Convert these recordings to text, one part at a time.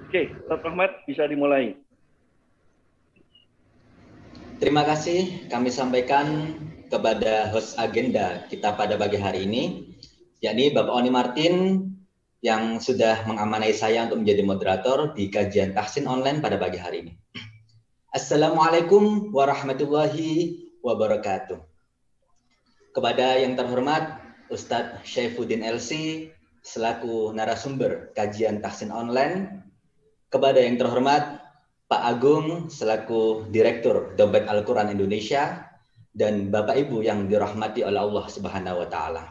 Oke, Ustaz Rahmat bisa dimulai. Terima kasih kami sampaikan kepada host agenda kita pada pagi hari ini, yakni Bapak Oni Martin yang sudah mengamanai saya untuk menjadi moderator di kajian tahsin online pada pagi hari ini. Assalamualaikum warahmatullahi wabarakatuh. Kepada yang terhormat Ustadz Syaifuddin LC selaku narasumber kajian tahsin online, kepada yang terhormat Pak Agung selaku Direktur Dompet Al-Quran Indonesia, dan Bapak Ibu yang dirahmati oleh Allah Subhanahu wa Ta'ala.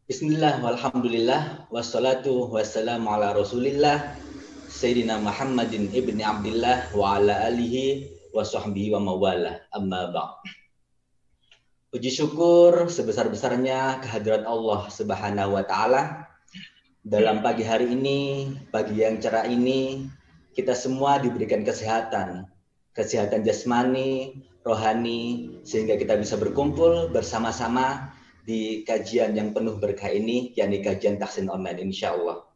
Bismillah walhamdulillah wassalatu wassalamu ala Rasulillah Sayyidina Muhammadin ibni Abdillah wa ala alihi wa sahbihi wa mawala, amma ba'd. Puji syukur sebesar-besarnya kehadirat Allah Subhanahu wa Ta'ala. Dalam pagi hari ini, pagi yang cerah ini, kita semua diberikan kesehatan jasmani, rohani, sehingga kita bisa berkumpul bersama-sama di kajian yang penuh berkah ini, yakni kajian tahsin online insya Allah.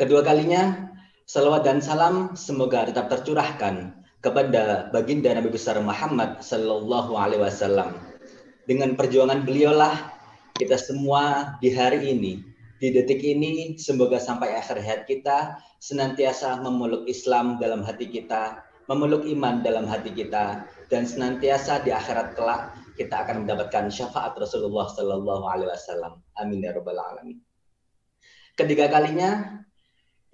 Kedua kalinya, salawat dan salam semoga tetap tercurahkan kepada baginda Nabi besar Muhammad Sallallahu Alaihi Wasallam. Dengan perjuangan beliaulah kita semua di hari ini, di detik ini, semoga sampai akhir hayat kita senantiasa memeluk Islam dalam hati kita, memeluk iman dalam hati kita, dan senantiasa di akhirat kelak kita akan mendapatkan syafaat Rasulullah Sallallahu Alaihi Wasallam. Amin ya rabbal alamin. Ketiga kalinya,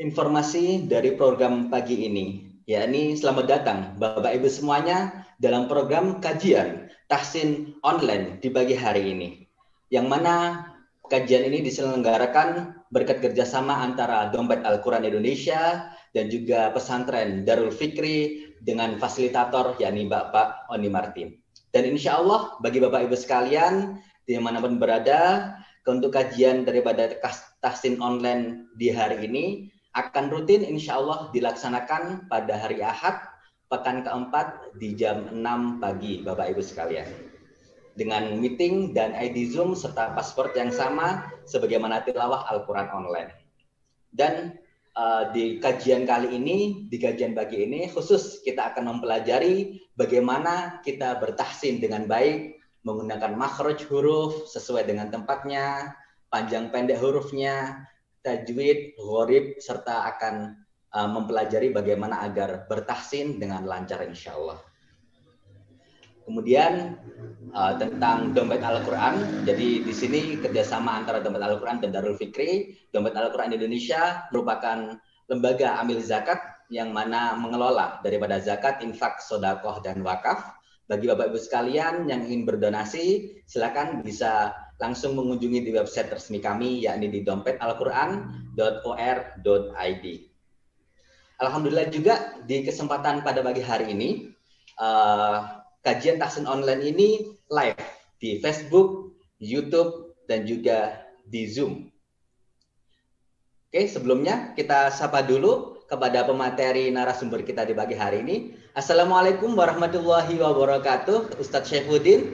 informasi dari program pagi ini, yakni selamat datang Bapak Ibu semuanya dalam program kajian tahsin online di pagi hari ini, yang mana kajian ini diselenggarakan berkat kerjasama antara Dompet Al-Quran Indonesia dan juga pesantren Darul Fikri dengan fasilitator yakni Bapak Oni Martin. Dan insya Allah bagi Bapak Ibu sekalian dimanapun berada, untuk kajian daripada tahsin online di hari ini akan rutin insya Allah dilaksanakan pada hari Ahad pekan keempat di jam 6 pagi Bapak Ibu sekalian, dengan meeting dan ID Zoom serta password yang sama sebagaimana tilawah Al-Quran online. Dan di kajian kali ini, di kajian pagi ini khusus kita akan mempelajari bagaimana kita bertahsin dengan baik, menggunakan makhraj huruf sesuai dengan tempatnya, panjang pendek hurufnya, tajwid, gharib, serta akan mempelajari bagaimana agar bertahsin dengan lancar insya Allah. Kemudian tentang Dompet Al-Quran, jadi di sini kerjasama antara Dompet Al-Quran dan Darul Fikri. Dompet Al-Quran Indonesia merupakan lembaga amil zakat yang mana mengelola daripada zakat, infak, sodakoh, dan wakaf. Bagi Bapak Ibu sekalian yang ingin berdonasi, silakan bisa langsung mengunjungi di website resmi kami, yakni di dompetalquran.or.id. Alhamdulillah juga di kesempatan pada pagi hari ini, kajian tahsin online ini live di Facebook, YouTube, dan juga di Zoom. Oke, sebelumnya kita sapa dulu kepada pemateri narasumber kita di pagi hari ini. Assalamualaikum warahmatullahi wabarakatuh, Ustadz Syaifuddin.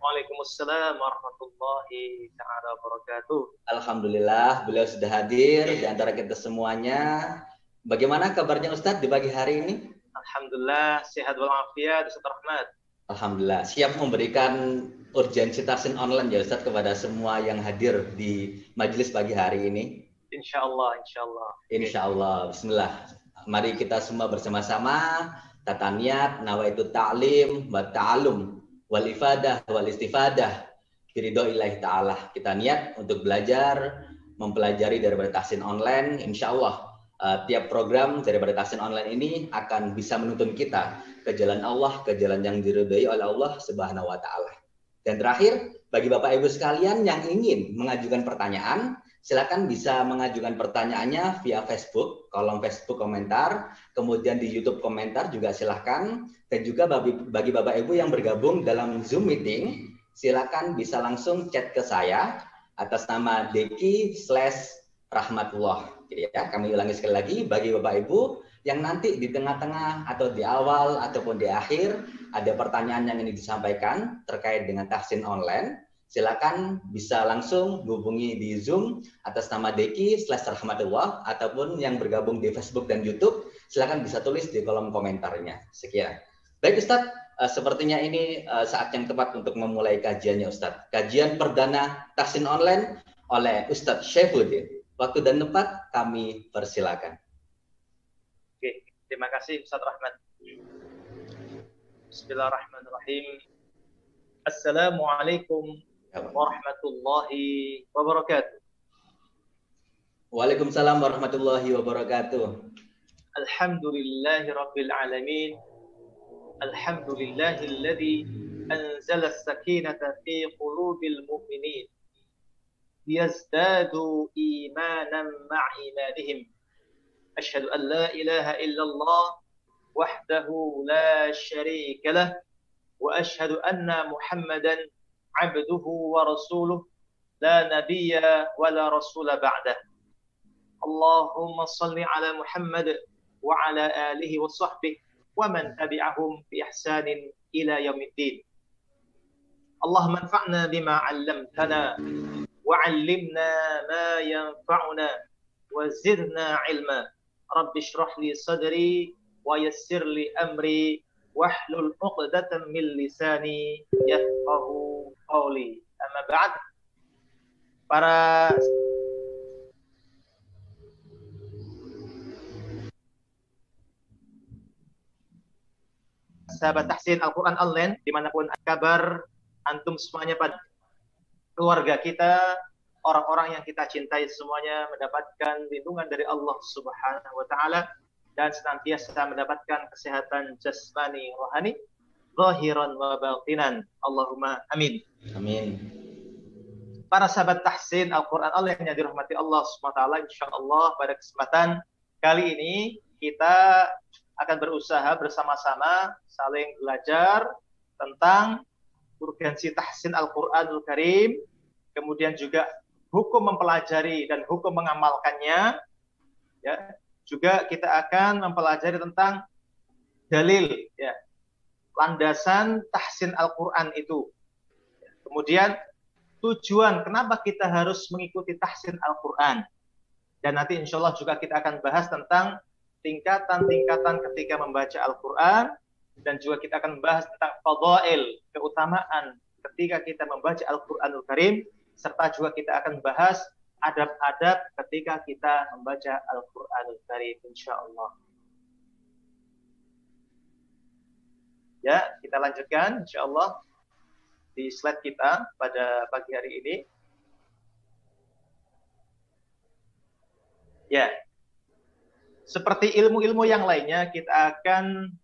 Waalaikumsalam warahmatullahi wabarakatuh. Alhamdulillah, beliau sudah hadir di antara kita semuanya. Bagaimana kabarnya Ustadz di pagi hari ini? Alhamdulillah, sehat walafiat, Ustadz Rahmat. Alhamdulillah, siap memberikan urgensi tahsin online ya Ustadz kepada semua yang hadir di majelis pagi hari ini. Insya Allah, insya Allah. Insya Allah, bismillah. Mari kita semua bersama-sama tata niat, nawaitu ta'lim, wa ta'alum, wal ifadah, wal istifadah, biridho'illahi ta'ala. Kita niat untuk belajar, mempelajari daripada tahsin online, insya Allah. Tiap program daripada tahsin online ini akan bisa menuntun kita ke jalan Allah, ke jalan yang diridhai oleh Allah Subhanahu wa Ta'ala. Dan terakhir, bagi Bapak Ibu sekalian yang ingin mengajukan pertanyaan, silakan bisa mengajukan pertanyaannya via Facebook, kolom Facebook komentar, kemudian di YouTube komentar juga silakan. Dan juga bagi Bapak Ibu yang bergabung dalam Zoom meeting, silakan bisa langsung chat ke saya atas nama Deki/Rahmatullah. Ya, kami ulangi sekali lagi bagi Bapak Ibu yang nanti di tengah-tengah atau di awal ataupun di akhir ada pertanyaan yang ingin disampaikan terkait dengan tahsin online, silakan bisa langsung hubungi di Zoom atas nama Deki/Rahmatullah, ataupun yang bergabung di Facebook dan YouTube, silakan bisa tulis di kolom komentarnya. Sekian. Baik Ustadz, sepertinya ini saat yang tepat untuk memulai kajiannya Ustadz. Kajian perdana tahsin online oleh Ustadz Syaifuddin. Waktu dan tempat kami persilakan. Oke, terima kasih Ustaz Rahmat. Bismillahirrahmanirrahim. Assalamualaikum warahmatullahi wabarakatuh. Waalaikumsalam warahmatullahi wabarakatuh. Alhamdulillahi rabbil alamin. Alhamdulillahilladzi anzala as-sakinata fi qulubil mu'minin liyazdadu imanan ma'a imanihim. Asyhadu an la ilaha illallah wahdahu la syarika lah wa asyhadu anna Muhammadan abduhu wa rasuluh la nabiyya wa la rasula ba'dah. Allahumma salli ala Muhammad wa ala alihi wa sahbihi wa man tabi'ahum bi ihsanin ila yaumiddin. Allahumma anfa'na bima 'allamtana wa 'allimna ma yanfa'una wa zidna 'ilma. Rabbi shrah li sadri wa yassir li amri wahlul 'uqdatam min lisani yafqahu qawli. Amma ba'd. Para sahabat tahsin Al-Quran online dimanapun kabar antum semuanya, pada keluarga kita, orang-orang yang kita cintai semuanya mendapatkan lindungan dari Allah Subhanahu wa taala dan senantiasa mendapatkan kesehatan jasmani rohani zahiran wa batinan. Allahumma amin. Amin. Para sahabat tahsin Al-Quran online yang dirahmati Allah Subhanahu wa taala, insyaallah pada kesempatan kali ini kita akan berusaha bersama-sama saling belajar tentang urgensi tahsin Al-Quranul Karim, kemudian juga hukum mempelajari dan hukum mengamalkannya. Ya, juga kita akan mempelajari tentang dalil, ya, landasan tahsin Al-Quran itu. Kemudian tujuan kenapa kita harus mengikuti tahsin Al-Quran. Dan nanti insya Allah juga kita akan bahas tentang tingkatan-tingkatan ketika membaca Al-Quran, dan juga kita akan membahas tentang fadail, keutamaan ketika kita membaca Al-Quranul Karim, serta juga kita akan bahas adab-adab ketika kita membaca Al-Quranul Karim, insyaallah. Ya, kita lanjutkan insyaallah di slide kita pada pagi hari ini. Ya, seperti ilmu-ilmu yang lainnya, kita akan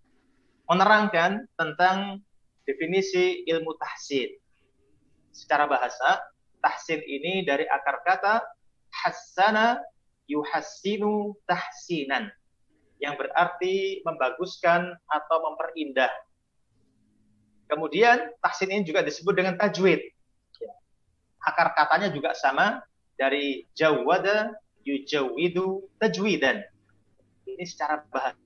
menerangkan tentang definisi ilmu tahsin. Secara bahasa, tahsin ini dari akar kata hassana yuhassinu tahsinan, yang berarti membaguskan atau memperindah. Kemudian tahsin ini juga disebut dengan tajwid. Akar katanya juga sama, dari jawwada yujawwidu tajwidan. Ini secara bahasa.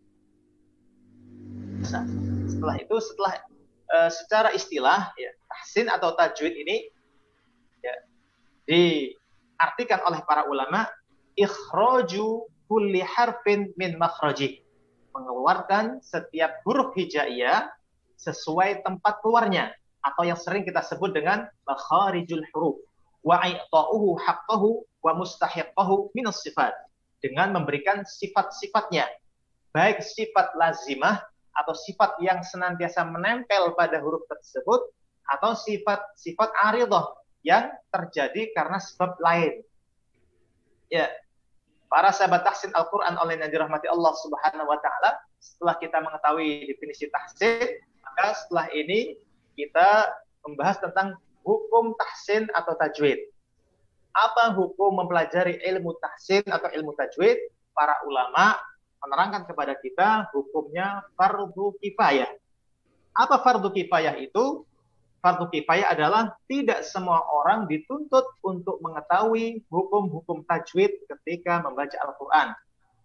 Setelah itu, secara istilah, ya, tahsin atau tajwid ini, ya, diartikan oleh para ulama ikhraju kulli harfin min makhrajih, mengeluarkan setiap huruf hijaiyah sesuai tempat keluarnya, atau yang sering kita sebut dengan makharijul huruf, wa i'ta'uhu haqqahu wa mustahiqqahu minas sifat, dengan memberikan sifat-sifatnya, baik sifat lazimah atau sifat yang senantiasa menempel pada huruf tersebut, atau sifat-sifat aridhah yang terjadi karena sebab lain. Ya, para sahabat tahsin Al-Quran online yang dirahmati Allah Subhanahu wa taala, setelah kita mengetahui definisi tahsin, maka setelah ini kita membahas tentang hukum tahsin atau tajwid. Apa hukum mempelajari ilmu tahsin atau ilmu tajwid? Para ulama menerangkan kepada kita hukumnya fardu kifayah. Apa fardu kifayah itu? Fardu kifayah adalah tidak semua orang dituntut untuk mengetahui hukum-hukum tajwid ketika membaca Al-Quran.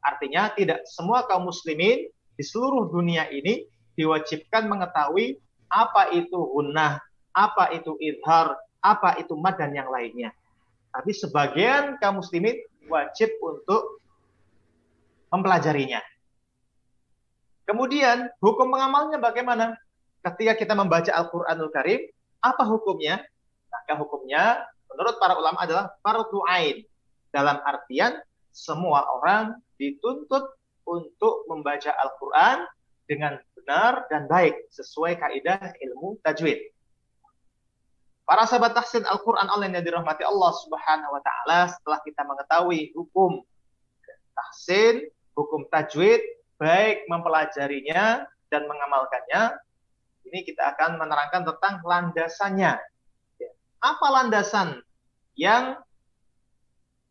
Artinya tidak semua kaum muslimin di seluruh dunia ini diwajibkan mengetahui apa itu gunnah, apa itu idhar, apa itu mad dan yang lainnya. Tapi sebagian kaum muslimin wajib untuk mempelajarinya. Kemudian hukum pengamalnya bagaimana? Ketika kita membaca Al-Quranul Karim, apa hukumnya? Maka hukumnya menurut para ulama adalah fardhu ain. Dalam artian semua orang dituntut untuk membaca Al-Quran dengan benar dan baik sesuai kaidah ilmu tajwid. Para sahabat tahsin Al-Quran Allah yang dirahmati Allah Subhanahu wa taala, setelah kita mengetahui hukum tahsin, hukum tajwid, baik mempelajarinya dan mengamalkannya, ini kita akan menerangkan tentang landasannya. Apa landasan yang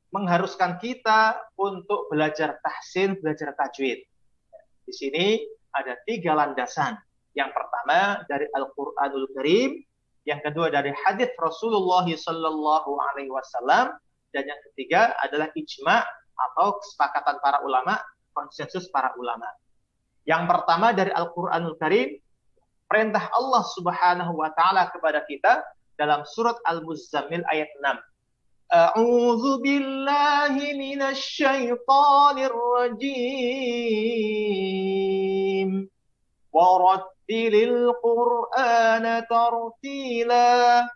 mengharuskan kita untuk belajar tahsin, belajar tajwid? Di sini ada 3 landasan. Yang pertama dari Al-Quranul Karim, yang kedua dari hadits Rasulullah Sallallahu Alaihi Wasallam, dan yang ketiga adalah ijma atau kesepakatan para ulama, konsensus para ulama. Yang pertama dari Al-Quranul Karim, perintah Allah Subhanahu wa taala kepada kita dalam surat Al-Muzammil ayat 6. A'udzu billahi minasy syaithanir rajim. Warattilil Qur'ana tartila.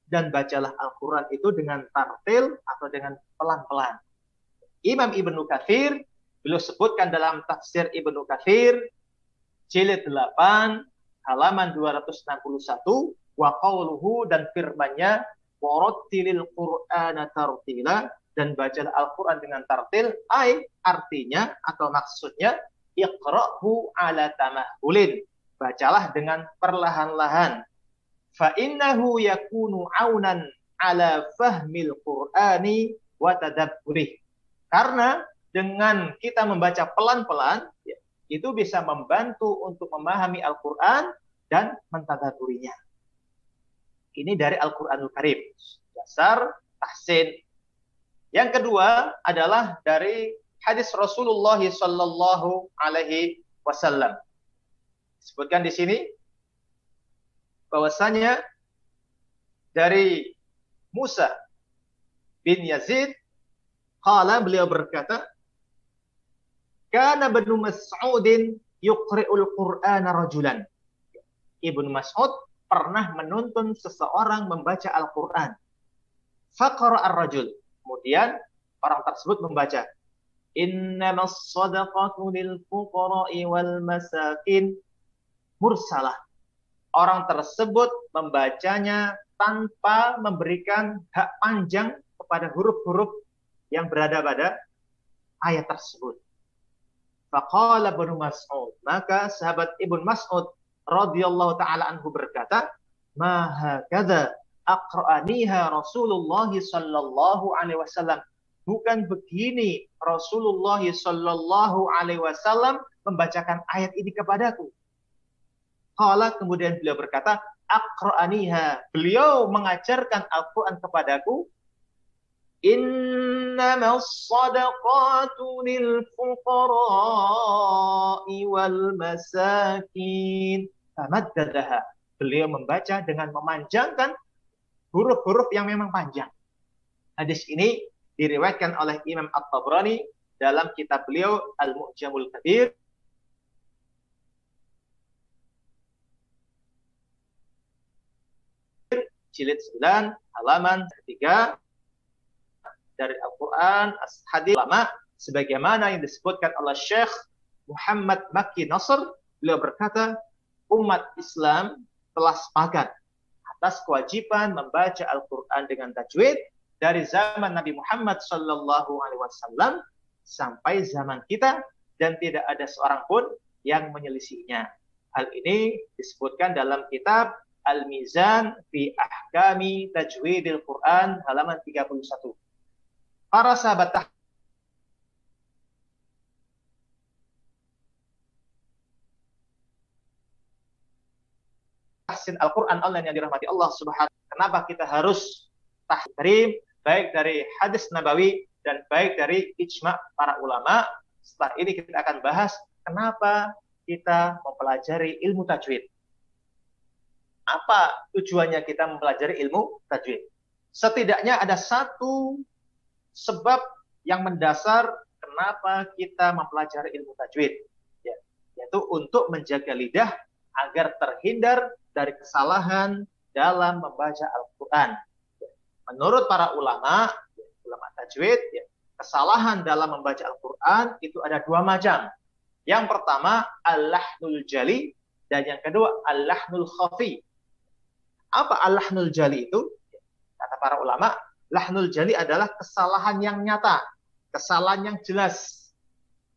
Dan bacalah Al-Quran itu dengan tartil atau dengan pelan-pelan. Imam Ibnu Katsir beliau sebutkan dalam tafsir Ibnu Katsir jilid 8 halaman 261, wa qauluhu, dan firman-Nya, warattilil Qur'ana tartila, dan bacalah Al-Quran dengan tartil, artinya atau maksudnya iqra'hu ala tamahulin, bacalah dengan perlahan-lahan, fa innahu yakunu aunan ala fahmil Qur'ani wa tadabburih, karena dengan kita membaca pelan-pelan itu bisa membantu untuk memahami Al-Quran dan mentadabburinya. Ini dari Al-Quranul Karim, dasar tahsin. Yang kedua adalah dari hadis Rasulullah Sallallahu Alaihi Wasallam. Disebutkan di sini bahwasanya dari Musa bin Yazid, beliau berkata, kana Ibnu Mas'udin yuqri'ul Qur'ana rajulan. Ibnu Mas'ud pernah menuntun seseorang membaca Al-Quran. Faqara ar-rajul. Kemudian orang tersebut membaca, innamas shadaqatu lil fuqara'i wal masakin mursalah. Orang tersebut membacanya tanpa memberikan hak panjang kepada huruf-huruf yang berada pada ayat tersebut. Faqala Ibnu Mas'ud, maka sahabat Ibnu Mas'ud radhiyallahu taala anhu berkata, ma hakadza aqra'aniha Rasulullah sallallahu alaihi wasallam, bukan begini Rasulullah sallallahu alaihi wasallam membacakan ayat ini kepadaku. Qala, kemudian beliau berkata, aqra'aniha, beliau mengajarkan Al-Qur'an kepadaku, innamas shadaqatu lil fuqara'i wal masakin. Famaddadaha. Beliau membaca dengan memanjangkan huruf-huruf yang memang panjang. Hadis ini diriwayatkan oleh Imam At-Tabrani dalam kitab beliau Al-Mu'jamul Kabir jilid 9 halaman 3 dari Al-Quran, hadis ulama, sebagaimana yang disebutkan oleh Syekh Muhammad Makki Nasr. Beliau berkata, umat Islam telah sepakat atas kewajiban membaca Al-Quran dengan tajwid dari zaman Nabi Muhammad Sallallahu Alaihi Wasallam sampai zaman kita, dan tidak ada seorang pun yang menyelisihinya. Hal ini disebutkan dalam kitab Al-Mizan fi Ahkami Tajwidil Quran halaman 31. Para sahabat tahsin Al-Quran Allah yang dirahmati Allah Subhanahu. Kenapa kita harus tahrim, baik dari hadis Nabawi dan baik dari ijma para ulama. Setelah ini kita akan bahas kenapa kita mempelajari ilmu tajwid. Apa tujuannya kita mempelajari ilmu tajwid? Setidaknya ada satu sebab yang mendasar kenapa kita mempelajari ilmu tajwid, ya, yaitu untuk menjaga lidah agar terhindar dari kesalahan dalam membaca Al-Quran. Menurut para ulama, ulama tajwid, ya, kesalahan dalam membaca Al-Quran itu ada dua macam. Yang pertama, al-lahnul jali, dan yang kedua, al-lahnul khafi. Apa al-lahnul jali itu? Kata para ulama, lahnul jali adalah kesalahan yang nyata, kesalahan yang jelas.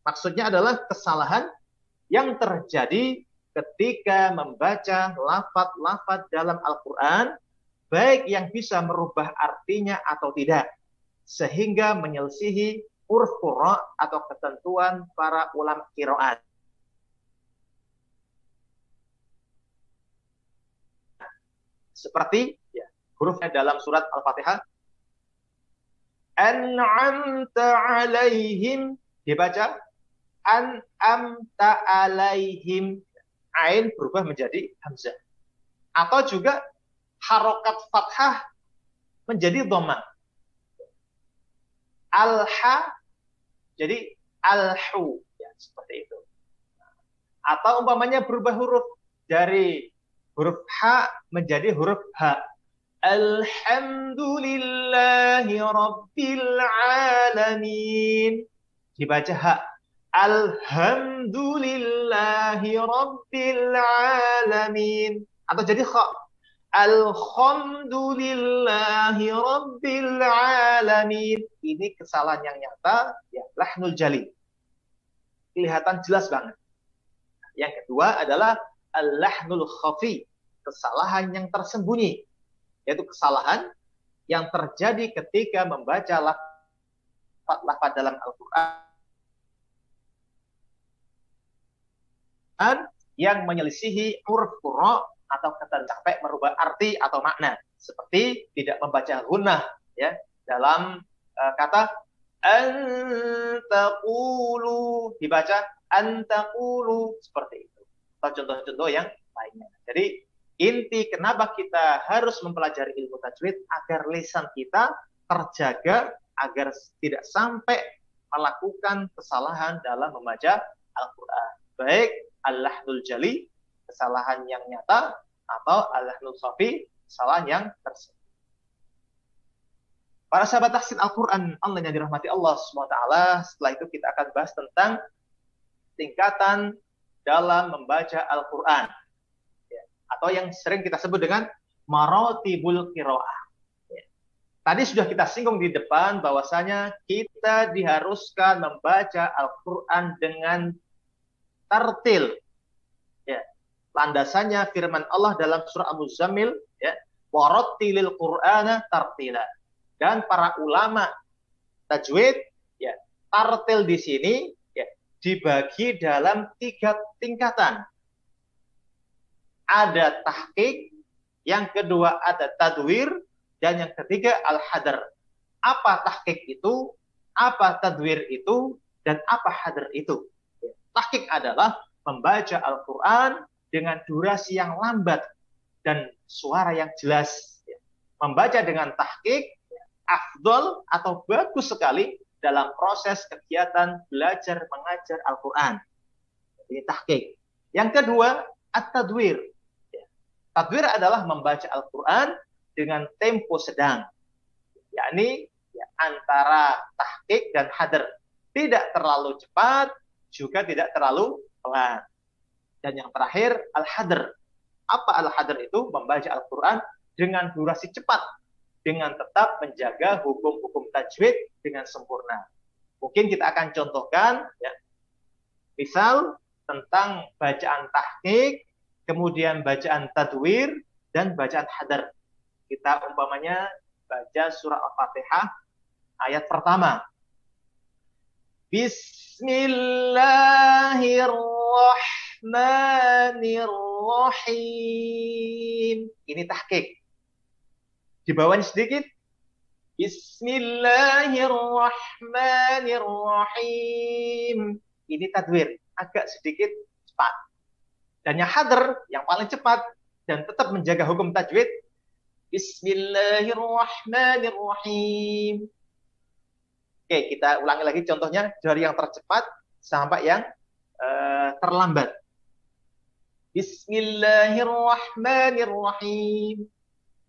Maksudnya adalah kesalahan yang terjadi ketika membaca lafaz-lafaz dalam Al-Quran, baik yang bisa merubah artinya atau tidak, sehingga menyelisihi uruf qurra atau ketentuan para ulama qiraat. Seperti ya, hurufnya dalam surat Al-Fatihah, an'amta alaihim, dibaca an'amta alaihim, ain berubah menjadi hamzah. Atau juga harokat fathah menjadi dhammah. Al-ha jadi al-hu, ya, seperti itu. Atau umpamanya berubah huruf dari huruf ha menjadi huruf ha. Alhamdulillahi rabbil alamin, dibaca ha. Alhamdulillahi rabbil alamin. Atau jadi kha. Alhamdulillahi rabbil alamin. Ini kesalahan yang nyata, ya, lahnul jali. Kelihatan jelas banget. Yang kedua adalah al-lahnul khafi, kesalahan yang tersembunyi, yaitu kesalahan yang terjadi ketika membaca lafaz dalam Al-Quran yang menyelisihi huruf qurra atau kata sampai merubah arti atau makna, seperti tidak membaca gunnah, ya, dalam kata antaqulu, dibaca antaqulu, seperti itu. Atau contoh-contoh yang lainnya. Jadi inti kenapa kita harus mempelajari ilmu tajwid agar lisan kita terjaga, agar tidak sampai melakukan kesalahan dalam membaca Al-Quran, baik al-lahnul jali, kesalahan yang nyata, atau al-lahnul khafi, kesalahan yang tersembunyi. Para sahabat tahsin Al-Quran Allah yang dirahmati Allah SWT, setelah itu kita akan bahas tentang tingkatan dalam membaca Al-Quran, ya, atau yang sering kita sebut dengan maratibul qiraah. Ya. Tadi sudah kita singgung di depan bahwasanya kita diharuskan membaca Al-Quran dengan tartil. Ya. Landasannya firman Allah dalam surah Al-Muzammil, ya, warattilil Qur'ana tartila. Dan para ulama tajwid, ya, tartil di sini, ya, dibagi dalam 3 tingkatan. Ada tahqiq, yang kedua ada tadwir, dan yang ketiga al-hadr. Apa tahqiq itu, apa tadwir itu, dan apa hadr itu? Ya. Tahqiq adalah membaca Al-Quran dengan durasi yang lambat dan suara yang jelas. Ya. Membaca dengan tahqiq afdol atau bagus sekali dalam proses kegiatan belajar mengajar Al-Quran. Ini tahqiq. Yang kedua, at-tadwir. Ya. Tadwir adalah membaca Al-Quran dengan tempo sedang, yakni, ya, antara tahqiq dan hadr. Tidak terlalu cepat, juga tidak terlalu pelan. Dan yang terakhir, al-hadr. Apa al-hadr itu? Membaca Al-Quran dengan durasi cepat, dengan tetap menjaga hukum-hukum tajwid dengan sempurna. Mungkin kita akan contohkan, ya, misal tentang bacaan tahqiq, kemudian bacaan tadwir, dan bacaan hadr. Kita umpamanya baca surah Al-Fatihah ayat pertama. Bismillahirrahmanirrahim. Ini tahqiq. Di bawahnya sedikit. Bismillahirrahmanirrahim. Ini tadwir. Agak sedikit cepat. Dan yang hadr, yang paling cepat. dan tetap menjaga hukum tajwid. Bismillahirrahmanirrahim. Oke, kita ulangi lagi contohnya dari yang tercepat sampai yang terlambat. Bismillahirrahmanirrahim.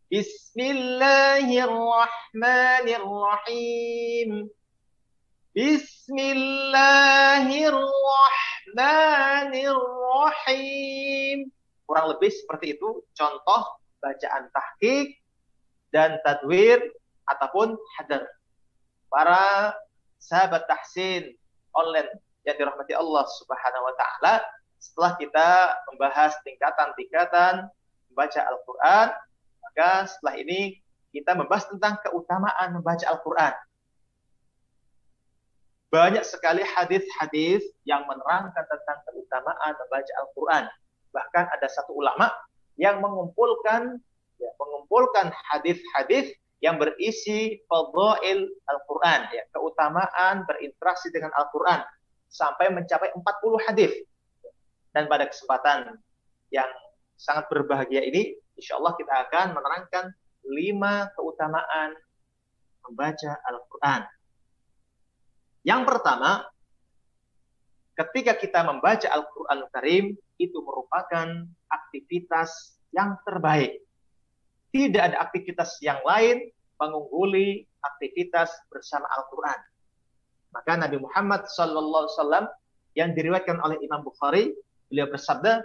Bismillahirrahmanirrahim. Bismillahirrahmanirrahim. Kurang lebih seperti itu contoh bacaan tahqiq dan tadwir ataupun hadar. Para sahabat tahsin online yang dirahmati Allah Subhanahu wa taala, setelah kita membahas tingkatan-tingkatan membaca Al-Qur'an, maka setelah ini kita membahas tentang keutamaan membaca Al-Qur'an. Banyak sekali hadis-hadis yang menerangkan tentang keutamaan membaca Al-Qur'an. Bahkan ada satu ulama yang mengumpulkan hadis-hadis yang berisi fadhail Al-Qur'an, ya, keutamaan berinteraksi dengan Al-Qur'an sampai mencapai 40 hadis. Dan pada kesempatan yang sangat berbahagia ini, insya Allah kita akan menerangkan 5 keutamaan membaca Al-Qur'an. Yang pertama, ketika kita membaca Al-Qur'an Karim, itu merupakan aktivitas yang terbaik. Tidak ada aktivitas yang lain mengungguli aktivitas bersama Al-Qur'an. Maka Nabi Muhammad SAW yang diriwayatkan oleh Imam Bukhari, beliau bersabda,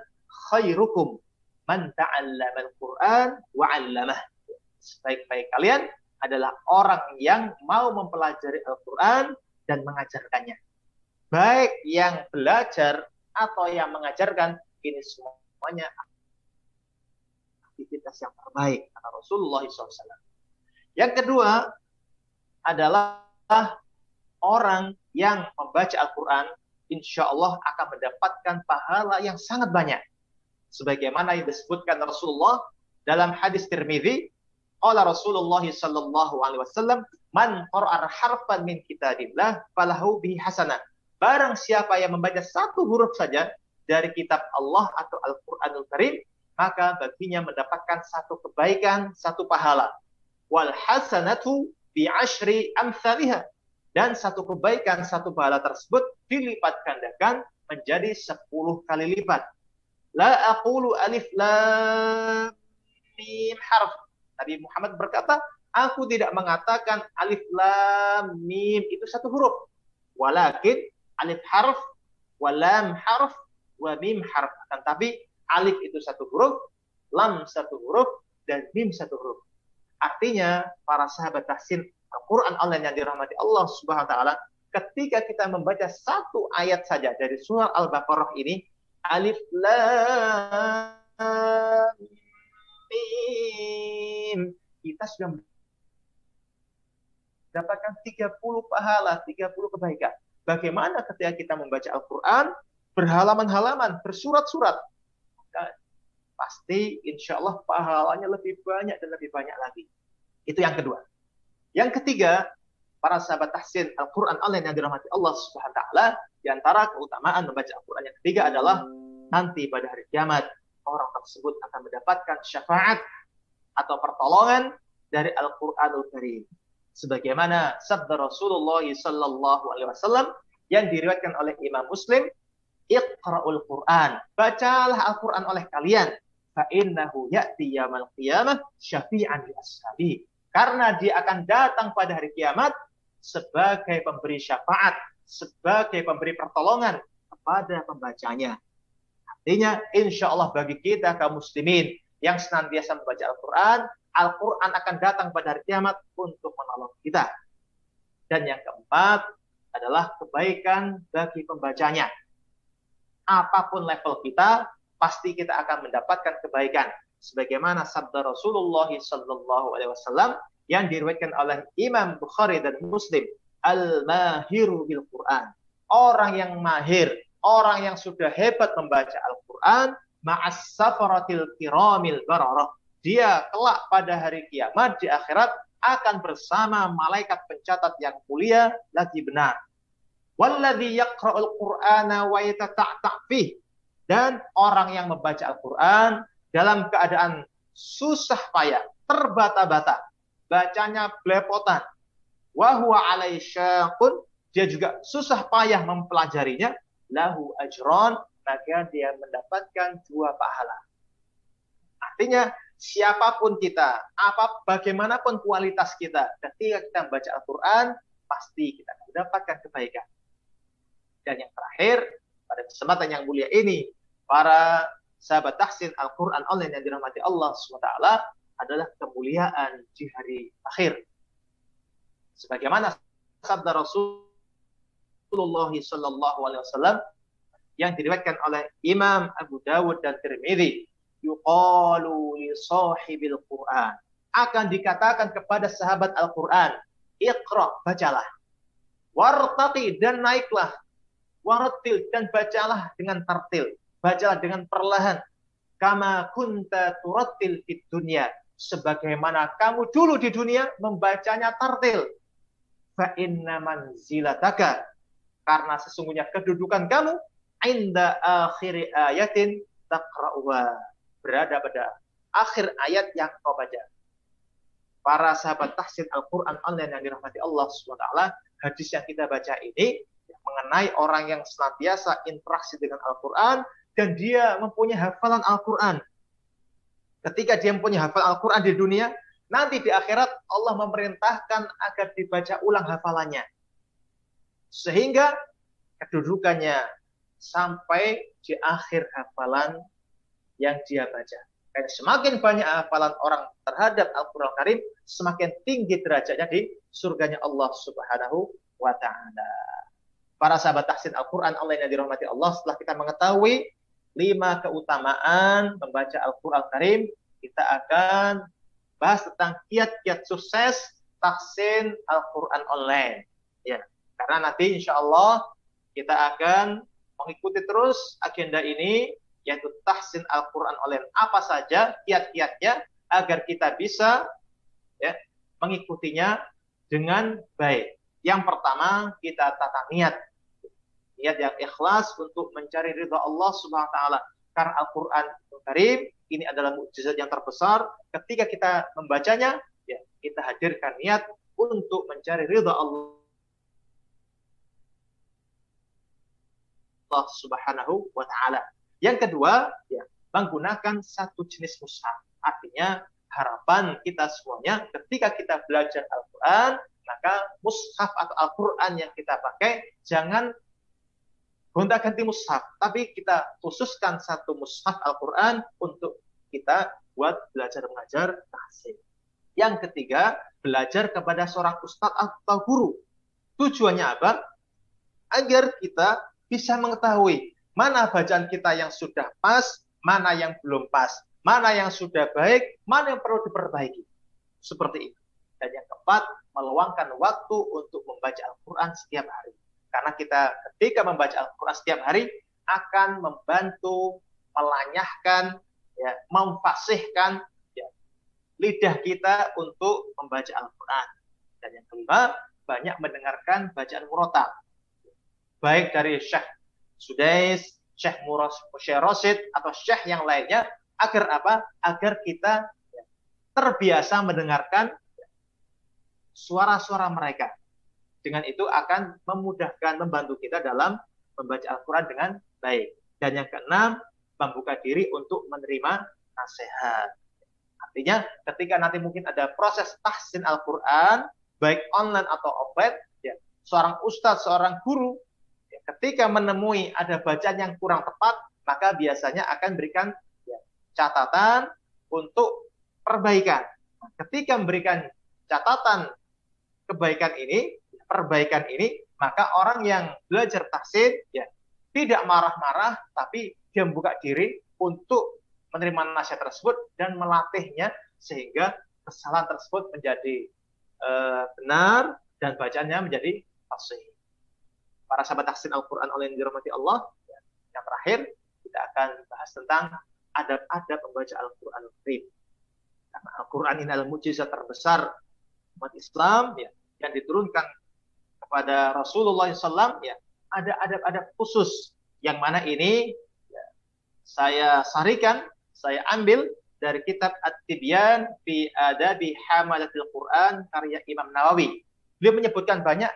khairukum man ta'allama al-Qur'an wa 'allamah. Sebaik-baik kalian adalah orang yang mau mempelajari Al-Qur'an dan mengajarkannya. Baik yang belajar atau yang mengajarkan, ini semuanya aktivitas yang terbaik kata Rasulullah SAW. Yang kedua adalah orang yang membaca Al-Qur'an insya Allah akan mendapatkan pahala yang sangat banyak. Sebagaimana yang disebutkan Rasulullah dalam hadis Tirmidzi, qala Rasulullah sallallahu alaihi wasallam, man qara'a harfan min kitabillah falahu bihi hasanah. Barang siapa yang membaca satu huruf saja dari kitab Allah atau Al-Qur'anul Karim, maka baginya mendapatkan satu kebaikan, satu pahala. Wal hasanatu bi asyri amsalihha. Dan satu kebaikan, satu pahala tersebut dilipat gandakan menjadi 10 kali lipat. La aqulu alif lam mim harf. Nabi Muhammad berkata, aku tidak mengatakan alif lam mim itu satu huruf. Walakin alif harf, wa lam harf, wa mim harf. Tapi alif itu satu huruf, lam satu huruf, dan mim satu huruf. Artinya, para sahabat tahsin Al-Quran Allah yang dirahmati Allah Subhanahu wa taala, ketika kita membaca satu ayat saja dari surah Al-Baqarah ini, alif lam mim, kita sudah mendapatkan 30 pahala, 30 kebaikan. Bagaimana ketika kita membaca Al-Quran berhalaman-halaman, bersurat-surat, maka pasti insya Allah pahalanya lebih banyak dan lebih banyak lagi. Itu yang kedua. Yang ketiga, para sahabat tahsin Al-Quran Allah yang dirahmati Allah Subhanahu wa taala, di antara keutamaan membaca Al-Quran yang ketiga adalah nanti pada hari kiamat orang tersebut akan mendapatkan syafaat atau pertolongan dari Al-Quranul Karim. Sebagaimana sabda Rasulullah sallallahu alaihi wasallam yang diriwayatkan oleh Imam Muslim, Iqra'ul Quran, bacalah Al-Quran oleh kalian, fa innahu ya'ti yaumil qiyamah syafi'an li ashabi. Karena dia akan datang pada hari kiamat sebagai pemberi syafaat, sebagai pemberi pertolongan kepada pembacanya. Artinya, insya Allah bagi kita kaum muslimin yang senantiasa membaca Al-Quran, Al-Quran akan datang pada hari kiamat untuk menolong kita. Dan yang keempat adalah kebaikan bagi pembacanya. Apapun level kita, pasti kita akan mendapatkan kebaikan. Sebagaimana sabda Rasulullah sallallahu alaihi wasallam yang diriwayatkan oleh Imam Bukhari dan Muslim, al-mahiru bil Quran. Orang yang mahir, orang yang sudah hebat membaca Al-Quran, ma'as safaratil kiramil bararah. Dia kelak pada hari kiamat di akhirat akan bersama malaikat pencatat yang mulia lagi benar. Walladzi yaqra'ul Qur'ana wa yatata'ta' fih. Dan orang yang membaca Al-Quran dalam keadaan susah payah, terbata-bata, bacanya belepotan, wa huwa alaihi syaqun, dia juga susah payah mempelajarinya, lahu ajron, maka dia mendapatkan 2 pahala. Artinya siapapun kita, bagaimanapun kualitas kita, ketika kita membaca Al-Quran, pasti kita akan mendapatkan kebaikan. Dan yang terakhir, pada kesempatan yang mulia ini, para sahabat tahsin Al-Quran online yang dirahmati Allah SWT, adalah kemuliaan di hari akhir. Sebagaimana sabda Rasulullah SAW yang diriwayatkan oleh Imam Abu Dawud dan Tirmidzi, yuqalu li sahibil Quran, akan dikatakan kepada sahabat Al-Quran, iqra, bacalah, wartaqi, dan naiklah, warattil, dan bacalah dengan tartil, bacalah dengan perlahan, kama kunta turattil fid dunya, sebagaimana kamu dulu di dunia membacanya tartil. Fa inna manzilataka, karena sesungguhnya kedudukan kamu, inda akhiri ayatin taqra'uha, berada pada akhir ayat yang kau baca. Para sahabat tahsin Al-Quran online yang dirahmati Allah SWT, hadis yang kita baca ini mengenai orang yang senantiasa interaksi dengan Al-Quran dan dia mempunyai hafalan Al-Quran. Ketika dia mempunyai hafalan Al-Quran di dunia, nanti di akhirat Allah memerintahkan agar dibaca ulang hafalannya, sehingga kedudukannya sampai di akhir hafalan yang dia baca. Dan semakin banyak hafalan orang terhadap Al-Quran Karim, semakin tinggi derajatnya di surganya Allah Subhanahu wa Ta'ala. Para sahabat tahsin Al-Quran Allah yang dirahmati Allah, setelah kita mengetahui 5 keutamaan membaca Al-Quran Karim, kita akan bahas tentang kiat-kiat sukses tahsin Al-Quran online. Ya, karena nanti insya Allah kita akan mengikuti terus agenda ini, yaitu tahsin Al-Quran online. Apa saja kiat-kiatnya agar kita bisa mengikutinya dengan baik. Yang pertama, kita tata niat. Niat yang ikhlas untuk mencari ridha Allah Subhanahu wa Ta'ala. Karena Al-Quran Karim ini adalah mukjizat yang terbesar. Ketika kita membacanya, kita hadirkan niat untuk mencari ridha Allah Subhanahu wa Ta'ala. Yang kedua, menggunakan satu jenis mushaf. Artinya harapan kita semuanya ketika kita belajar Al-Quran, maka mushaf atau Al-Quran yang kita pakai jangan gonta-ganti mushaf, tapi kita khususkan satu mushaf Al-Quran untuk kita buat belajar mengajar tahsin. Yang ketiga, belajar kepada seorang ustadz atau guru. Tujuannya apa? Agar kita bisa mengetahui mana bacaan kita yang sudah pas, mana yang belum pas, mana yang sudah baik, mana yang perlu diperbaiki. Seperti itu. Dan yang keempat, meluangkan waktu untuk membaca Al-Quran setiap hari. Karena kita ketika membaca Al-Quran setiap hari akan membantu melanyahkan, memfasihkan lidah kita untuk membaca Al-Quran. Dan yang kelima, banyak mendengarkan bacaan murotal. Baik dari Syekh Sudais, Syekh Rasid, atau Syekh yang lainnya, agar apa? Agar kita terbiasa mendengarkan suara-suara mereka. Dengan itu akan memudahkan, membantu kita dalam membaca Al-Quran dengan baik. Dan yang keenam, membuka diri untuk menerima nasihat. Artinya, ketika nanti mungkin ada proses tahsin Al-Quran, baik online atau offline, seorang ustadz, seorang guru, ketika menemui ada bacaan yang kurang tepat, maka biasanya akan berikan catatan untuk perbaikan. Ketika memberikan catatan perbaikan ini, maka orang yang belajar tahsin tidak marah-marah, tapi dia membuka diri untuk menerima nasihat tersebut dan melatihnya sehingga kesalahan tersebut menjadi benar dan bacaannya menjadi fasih. Para sahabat tahsin Al-Quran oleh yang dirahmati Allah, yang terakhir kita akan bahas tentang adab-adab membaca Al-Quran Karim. Karena Al-Quran ini adalah mukjizat terbesar umat Islam yang diturunkan kepada Rasulullah SAW, ada adab-adab khusus yang mana ini saya saya ambil dari kitab At-Tibyan fi Adabi Hamalatil Quran karya Imam Nawawi. Beliau menyebutkan banyak,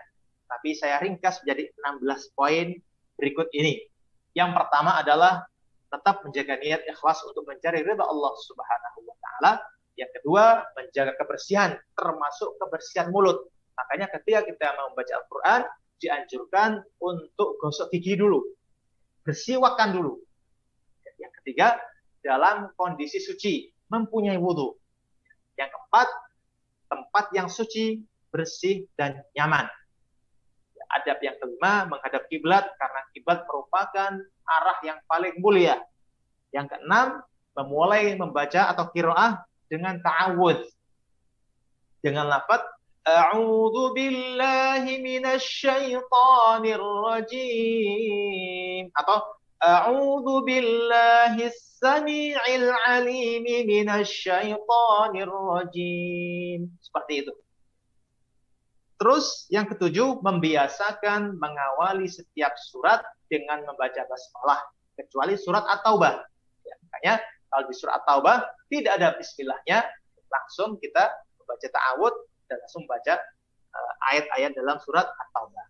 tapi saya ringkas menjadi 16 poin berikut ini. Yang pertama adalah tetap menjaga niat ikhlas untuk mencari ridha Allah Subhanahu wa taala. Yang kedua, menjaga kebersihan, termasuk kebersihan mulut. Makanya ketika kita mau membaca Al-Qur'an, dianjurkan untuk gosok gigi dulu, bersiwakan dulu. Yang ketiga, dalam kondisi suci, mempunyai wudhu. Yang keempat, tempat yang suci, bersih, dan nyaman. Adab yang kelima, menghadap kiblat karena kiblat merupakan arah yang paling mulia. Yang keenam, memulai membaca atau qiraah dengan ta'awudz, dengan lafaz a'udzu billahi minasy syaithanir rajim atau a'udzu billahis samii'il 'alim minasy syaithanir rajim. Seperti itu. Terus yang ketujuh, membiasakan mengawali setiap surat dengan membaca basmalah, kecuali surat At-Taubah. Ya, makanya kalau di surat At-Taubah tidak ada bismillahnya, langsung kita membaca ta'awudz dan langsung membaca ayat-ayat dalam surat At-Taubah.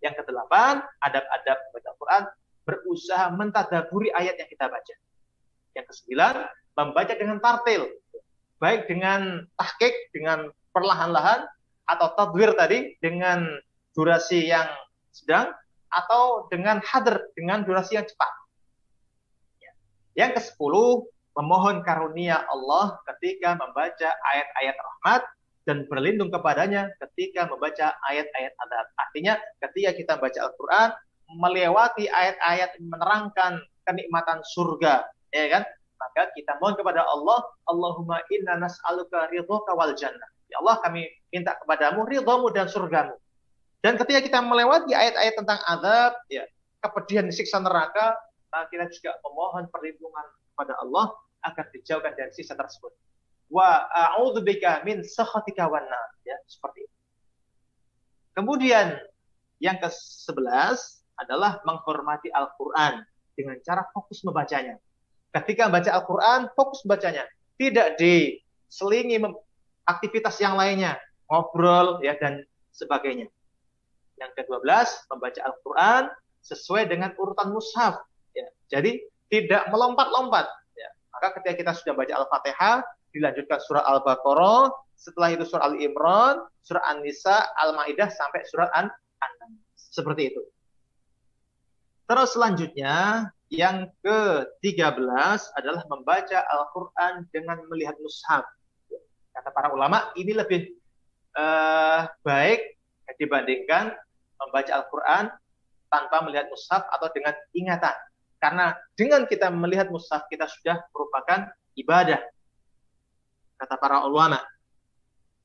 Yang kedelapan, adab-adab membaca Al-Quran, berusaha mentadaburi ayat yang kita baca. Yang kesembilan, membaca dengan tartil, baik dengan tahqiq, dengan perlahan-lahan, atau tadwir tadi dengan durasi yang sedang, atau dengan hadr dengan durasi yang cepat. Yang ke-10, memohon karunia Allah ketika membaca ayat-ayat rahmat dan berlindung kepadanya ketika membaca ayat-ayat adab. Artinya ketika kita baca Al-Quran, melewati ayat-ayat menerangkan kenikmatan surga, ya kan? Maka kita mohon kepada Allah, Allahumma inna nas'aluka ridhoka wal jannah. Ya Allah, kami minta kepadamu ridhamu dan surgamu. Dan ketika kita melewati ayat-ayat tentang azab, ya, kepedihan siksa neraka, kita juga memohon perlindungan kepada Allah agar dijauhkan dari siksa tersebut. Wa a'udzubika min sakhatika wan nar, ya, seperti itu. Kemudian yang ke-11 adalah menghormati Al-Qur'an dengan cara fokus membacanya. Ketika membaca Al-Qur'an, fokus membacanya, tidak diselingi aktivitas yang lainnya, ngobrol, ya, dan sebagainya. Yang ke-12, membaca Al-Quran sesuai dengan urutan mushaf. Ya. Jadi tidak melompat-lompat. Ya. Maka ketika kita sudah baca Al-Fatihah, dilanjutkan surah Al-Baqarah, setelah itu surah Al-Imran, surah An-Nisa, Al-Maidah, sampai surah An-Nam. Seperti itu. Terus selanjutnya, yang ke-13 adalah membaca Al-Quran dengan melihat mushaf. Kata para ulama, ini lebih baik dibandingkan membaca Al-Quran tanpa melihat mushaf atau dengan ingatan. Karena dengan kita melihat mushaf, kita sudah merupakan ibadah. Kata para ulama.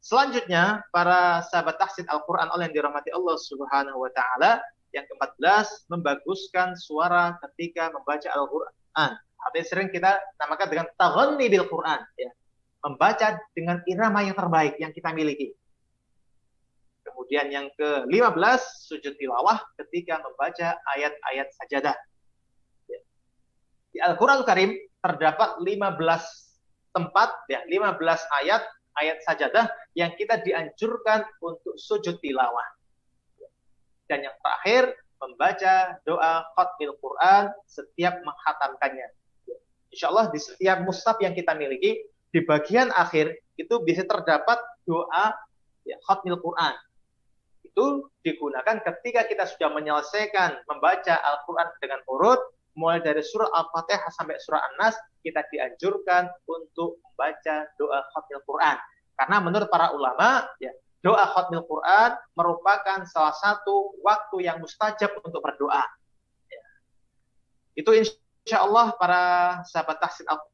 Selanjutnya, para sahabat tahsin Al-Quran yang dirahmati Allah Subhanahu wa Ta'ala, yang ke-14, membaguskan suara ketika membaca Al-Quran. Artinya sering kita namakan dengan taghanni bil Quran, ya. Membaca dengan irama yang terbaik yang kita miliki. Kemudian yang ke-15, sujud tilawah ketika membaca ayat-ayat sajadah. Di Al-Quran Karim terdapat 15 tempat, ya, 15 ayat sajadah yang kita dianjurkan untuk sujud tilawah. Dan yang terakhir, membaca doa khatmil Quran setiap menghatamkannya. Insya Allah di setiap mushaf yang kita miliki, di bagian akhir itu bisa terdapat doa, ya, khatmil Quran. Itu digunakan ketika kita sudah menyelesaikan membaca Al-Quran dengan urut, mulai dari surah Al-Fatihah sampai surah An-Nas, kita dianjurkan untuk membaca doa khatmil Quran. Karena menurut para ulama, ya, doa khatmil Quran merupakan salah satu waktu yang mustajab untuk berdoa. Ya. Itu insya Allah para sahabat tahsin Al-Quran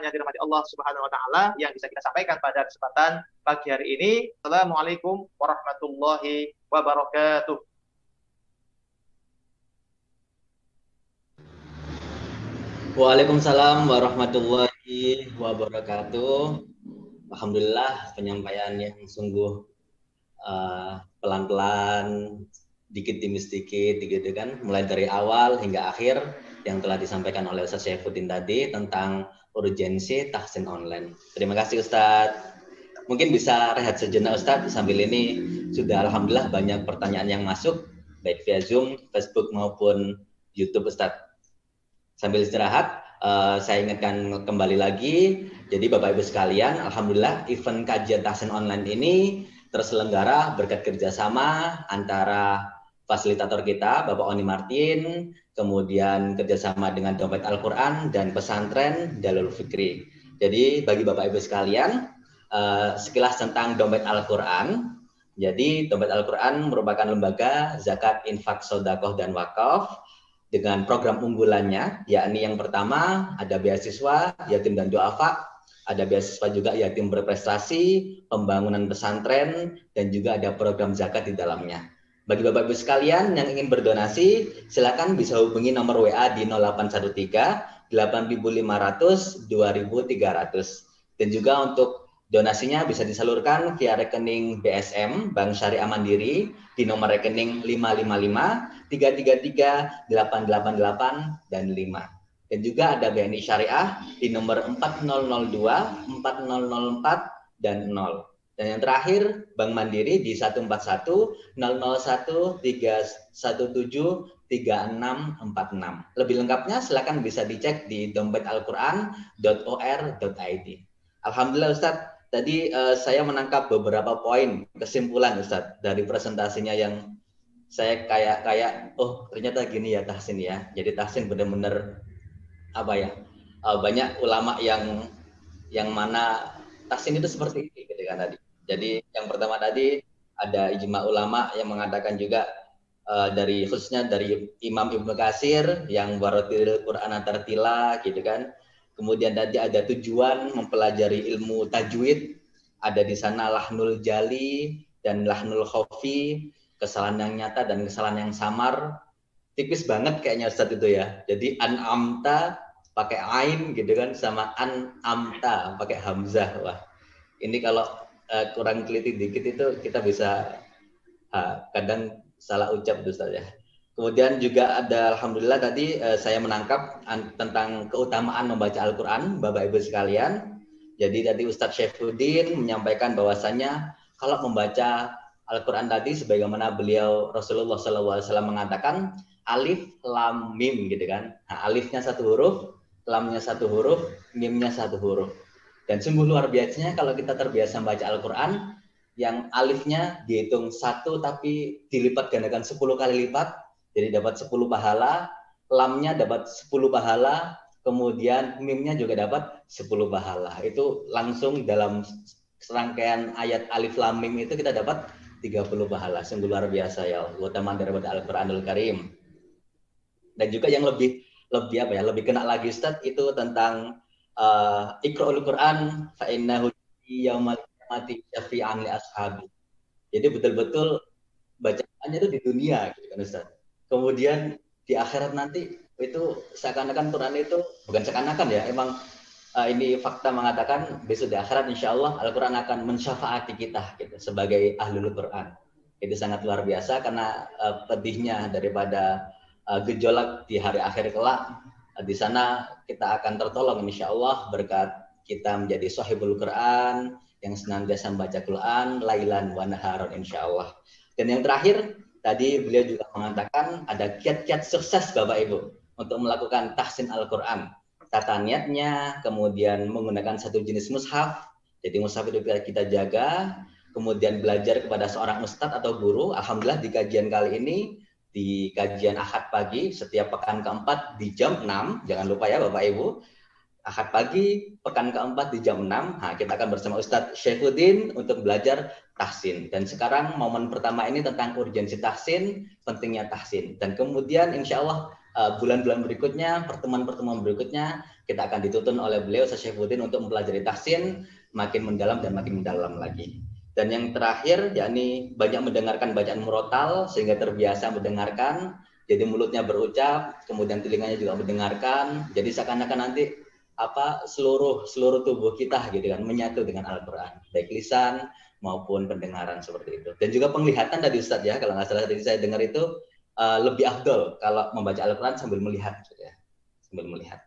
yang dirahmati Allah Subhanahu wa Ta'ala yang bisa kita sampaikan pada kesempatan pagi hari ini. Assalamualaikum warahmatullahi wabarakatuh. Waalaikumsalam warahmatullahi wabarakatuh. Alhamdulillah penyampaian yang sungguh pelan-pelan dikit demi sedikit gitu kan, mulai dari awal hingga akhir yang telah disampaikan oleh Ustaz Syaifuddin tadi tentang urgensi tahsin online. Terima kasih Ustaz. Mungkin bisa rehat sejenak Ustaz, sambil ini sudah alhamdulillah banyak pertanyaan yang masuk baik via Zoom, Facebook maupun YouTube Ustaz. Sambil istirahat, saya ingatkan kembali lagi, jadi Bapak Ibu sekalian, alhamdulillah event kajian tahsin online ini terselenggara berkat kerjasama antara fasilitator kita, Bapak Oni Martin, kemudian kerjasama dengan Dompet Al-Quran dan pesantren Dalul Fikri. Jadi bagi Bapak Ibu sekalian, sekilas tentang Dompet Al-Quran. Jadi Dompet Al-Quran merupakan lembaga zakat, infak, sodakoh, dan wakaf dengan program unggulannya, yakni yang pertama ada beasiswa yatim dan duafa, ada beasiswa juga yatim berprestasi, pembangunan pesantren, dan juga ada program zakat di dalamnya. Bagi Bapak Ibu sekalian yang ingin berdonasi, silakan bisa hubungi nomor WA di 0813 8500 2300. Dan juga untuk donasinya bisa disalurkan via rekening BSM, Bank Syariah Mandiri, di nomor rekening 555 333 888 dan 5. Dan juga ada BNI Syariah di nomor 4002 4004 dan 0. Dan yang terakhir Bank Mandiri di 141 001 317 3646. Lebih lengkapnya silakan bisa dicek di dompetalquran.or.id. Alhamdulillah Ustadz, tadi saya menangkap beberapa poin kesimpulan Ustadz dari presentasinya yang saya kayak oh ternyata gini ya tahsin ya. Jadi tahsin benar-benar apa ya, banyak ulama yang mana tahsin itu seperti ini gitu kan tadi. Jadi yang pertama tadi ada ijma ulama yang mengatakan juga dari khususnya dari Imam Ibnu Katsir yang waratil Quran tartila gitu kan. Kemudian tadi ada tujuan mempelajari ilmu tajwid, ada di sana lahnul jali dan lahnul khafi, kesalahan yang nyata dan kesalahan yang samar. Tipis banget kayaknya Ustadz itu ya. Jadi an'amta pakai ain gitu kan, sama an'amta pakai hamzah. Wah, ini kalau kurang teliti dikit itu kita bisa kadang salah ucap Ustadz ya. Kemudian juga ada alhamdulillah tadi saya menangkap tentang keutamaan membaca Al-Quran Bapak Ibu sekalian. Jadi tadi Ustadz Syaifuddin menyampaikan bahwasannya kalau membaca Al-Quran tadi sebagaimana beliau Rasulullah SAW mengatakan alif lam mim gitu kan. Nah, alifnya satu huruf, lamnya satu huruf, mimnya satu huruf. Dan sungguh luar biasanya kalau kita terbiasa membaca Al-Quran yang alifnya dihitung satu tapi dilipat gandakan 10 kali lipat, jadi dapat 10 pahala, lamnya dapat 10 pahala, kemudian mimnya juga dapat 10 pahala. Itu langsung dalam serangkaian ayat alif lam mim itu kita dapat 30 pahala. Sungguh luar biasa ya, keutamaan daripada Al-Qur'anul Karim. Dan juga yang lebih kena lagi Ustaz itu tentang Iqra'ul Qur'an fa innahu yaumal qiyamati syafi'an li ashabi. Jadi betul-betul bacaannya itu di dunia gitu kan Ustaz. Kemudian di akhirat nanti itu seakan-akan Quran itu bukan seakan-akan ya, emang ini fakta mengatakan besok di akhirat insya Allah Al-Quran akan mensyafaati kita gitu, sebagai ahlul Quran. Itu sangat luar biasa karena pedihnya daripada gejolak di hari akhir kelak. Di sana kita akan tertolong insya Allah berkat kita menjadi sahibul Quran yang senantiasa membaca Quran lailan wa naharon insya Allah. Dan yang terakhir tadi beliau juga mengatakan ada kiat-kiat sukses Bapak Ibu untuk melakukan tahsin Al-Quran. Tata niatnya, kemudian menggunakan satu jenis mushaf. Jadi mushaf itu kita jaga, kemudian belajar kepada seorang ustadz atau guru. Alhamdulillah di kajian kali ini, di kajian Ahad pagi, setiap pekan keempat di jam 6. Jangan lupa ya Bapak Ibu, Ahad pagi, pekan keempat di jam 6. Nah, kita akan bersama Ustadz Syaifuddin untuk belajar tahsin. Dan sekarang momen pertama ini tentang urgensi tahsin, pentingnya tahsin. Dan kemudian insya Allah bulan-bulan berikutnya, pertemuan-pertemuan berikutnya, kita akan dituntun oleh beliau Ustadz Syaifuddin untuk mempelajari tahsin makin mendalam dan makin mendalam lagi. Dan yang terakhir, yakni banyak mendengarkan bacaan murotal sehingga terbiasa mendengarkan. Jadi mulutnya berucap, kemudian telinganya juga mendengarkan. Jadi seakan-akan nanti seluruh tubuh kita gitu kan menyatu dengan Al-Quran, baik lisan maupun pendengaran seperti itu. Dan juga penglihatan tadi Ustadz ya, kalau nggak salah tadi saya dengar itu lebih afdol kalau membaca Al-Quran sambil melihat, gitu ya. Sambil melihat.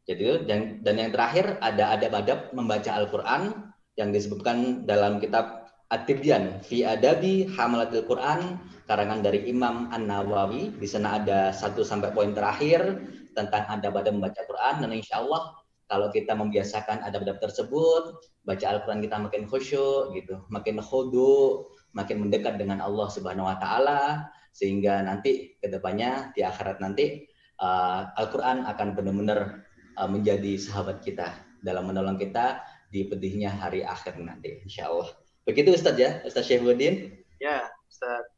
Jadi dan yang terakhir ada adab-adab membaca Al-Quran yang disebutkan dalam kitab At-Tibyan fi Adabi Hamalatil Quran karangan dari Imam An-Nawawi. Di sana ada 1 sampai poin terakhir tentang adab-adab membaca Quran, dan insya Allah kalau kita membiasakan adab-adab tersebut, baca Al-Quran kita makin khusyuk, gitu, makin khudu, makin mendekat dengan Allah Subhanahu Wa Taala, sehingga nanti kedepannya di akhirat nanti Al-Quran akan benar-benar menjadi sahabat kita dalam menolong kita di pedihnya hari akhir nanti, insya Allah. Begitu Ustadz ya, Ustadz Syaifuddin? Ya, Ustadz.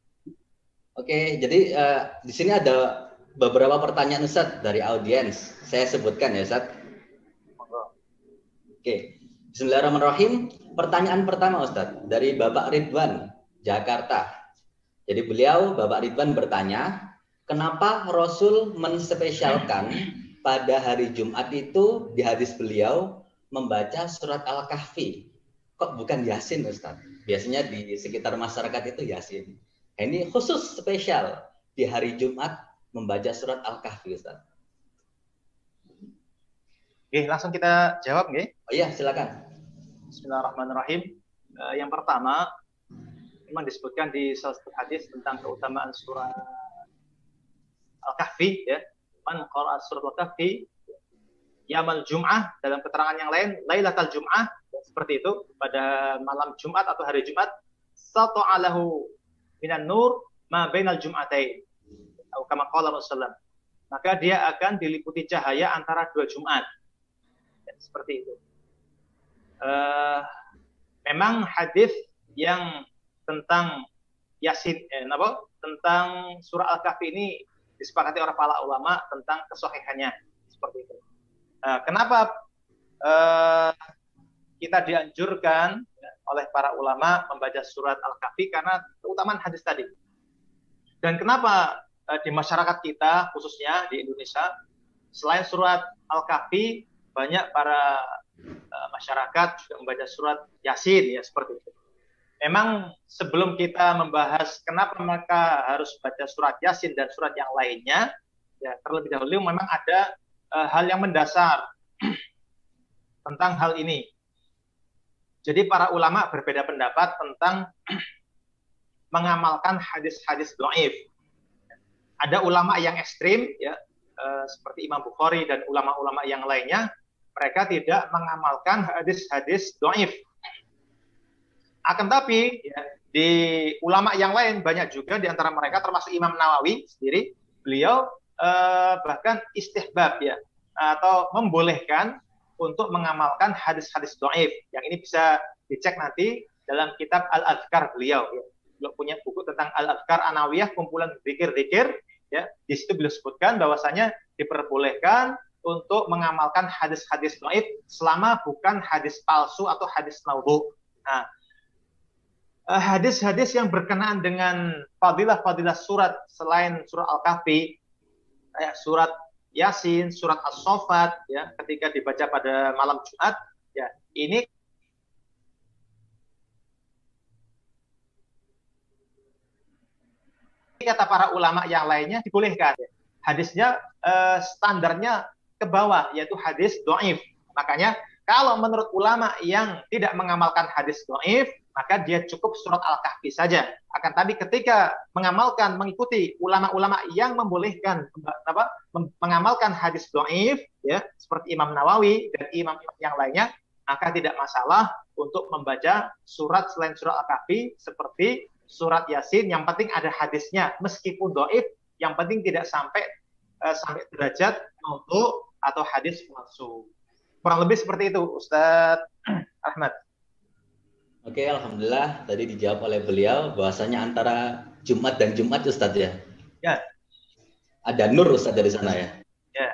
Oke, jadi di sini ada beberapa pertanyaan Ustadz dari audiens. Saya sebutkan ya Ustadz. Oke, bismillahirrahmanirrahim. Pertanyaan pertama Ustadz dari Bapak Ridwan, Jakarta. Jadi beliau, Bapak Ridwan bertanya, kenapa Rasul menspesialkan pada hari Jumat itu di hadis beliau membaca surat Al-Kahfi? Kok bukan Yasin Ustadz? Biasanya di sekitar masyarakat itu Yasin. Ini khusus spesial di hari Jumat membaca surat Al-Kahfi Ustadz. Oke, langsung kita jawab, nggih. Oh iya, silakan. Bismillahirrahmanirrahim. Yang pertama, memang disebutkan di salah satu hadis tentang keutamaan surat Al-Kahfi, ya. Man qara'a surat Al-Kahfi yaumul Jum'ah, dalam keterangan yang lain Lailatul Jum'ah, seperti itu, pada malam Jumat atau hari Jumat, sata'alahu minan nur ma bainal jum'atain. Atau kama qala Rasulullah. Maka dia akan diliputi cahaya antara 2 Jumat. Ya, seperti itu. Memang hadis yang tentang Yasin, tentang surah Al-Kahfi ini disepakati oleh para ulama tentang kesahihannya, seperti itu. Kenapa kita dianjurkan oleh para ulama membaca surat Al-Kahfi? Karena keutamaan hadis tadi. Dan kenapa di masyarakat kita, khususnya di Indonesia, selain surat Al-Kahfi, banyak para masyarakat juga membaca surat Yasin, ya, seperti itu. Memang sebelum kita membahas kenapa mereka harus baca surat Yasin dan surat yang lainnya, ya, terlebih dahulu memang ada hal yang mendasar tentang hal ini. Jadi para ulama berbeda pendapat tentang mengamalkan hadis-hadis dhaif. Ada ulama yang ekstrim, ya, seperti Imam Bukhari dan ulama-ulama yang lainnya, mereka tidak mengamalkan hadis-hadis dhaif. Akan tapi, ya, di ulama yang lain banyak juga di antara mereka, termasuk Imam Nawawi sendiri, beliau bahkan istihbab, ya, atau membolehkan untuk mengamalkan hadis-hadis dhaif. Yang ini bisa dicek nanti dalam kitab Al-Adhkar beliau, ya. Beliau punya buku tentang Al-Adhkar Anawiyah, kumpulan zikir-zikir, ya. Di situ beliau sebutkan bahwasanya diperbolehkan untuk mengamalkan hadis-hadis dhaif selama bukan hadis palsu atau hadis maudhu. Nah, hadis-hadis yang berkenaan dengan fadilah-fadilah surat selain surat Al-Kahfi, surat Yasin, surat As-Saffat, ya, ketika dibaca pada malam Jumat, ya, ini kata para ulama yang lainnya dibolehkan. Hadisnya standarnya ke bawah, yaitu hadis dhaif. Makanya kalau menurut ulama yang tidak mengamalkan hadis dhaif, maka dia cukup surat Al-Kahfi saja. Akan tapi ketika mengamalkan, mengikuti ulama-ulama yang membolehkan mengamalkan hadis dhaif, ya, seperti Imam Nawawi dan imam yang lainnya, maka tidak masalah untuk membaca surat selain surat Al-Kahfi seperti surat Yasin. Yang penting ada hadisnya, meskipun dhaif, yang penting tidak sampai derajat maudhu atau hadis palsu. Kurang lebih seperti itu, Ustadz Ahmad. Oke, alhamdulillah tadi dijawab oleh beliau bahwasanya antara Jumat dan Jumat Ustadz, ya. Ya. Ada nur Ustadz dari sana, ya. Ya.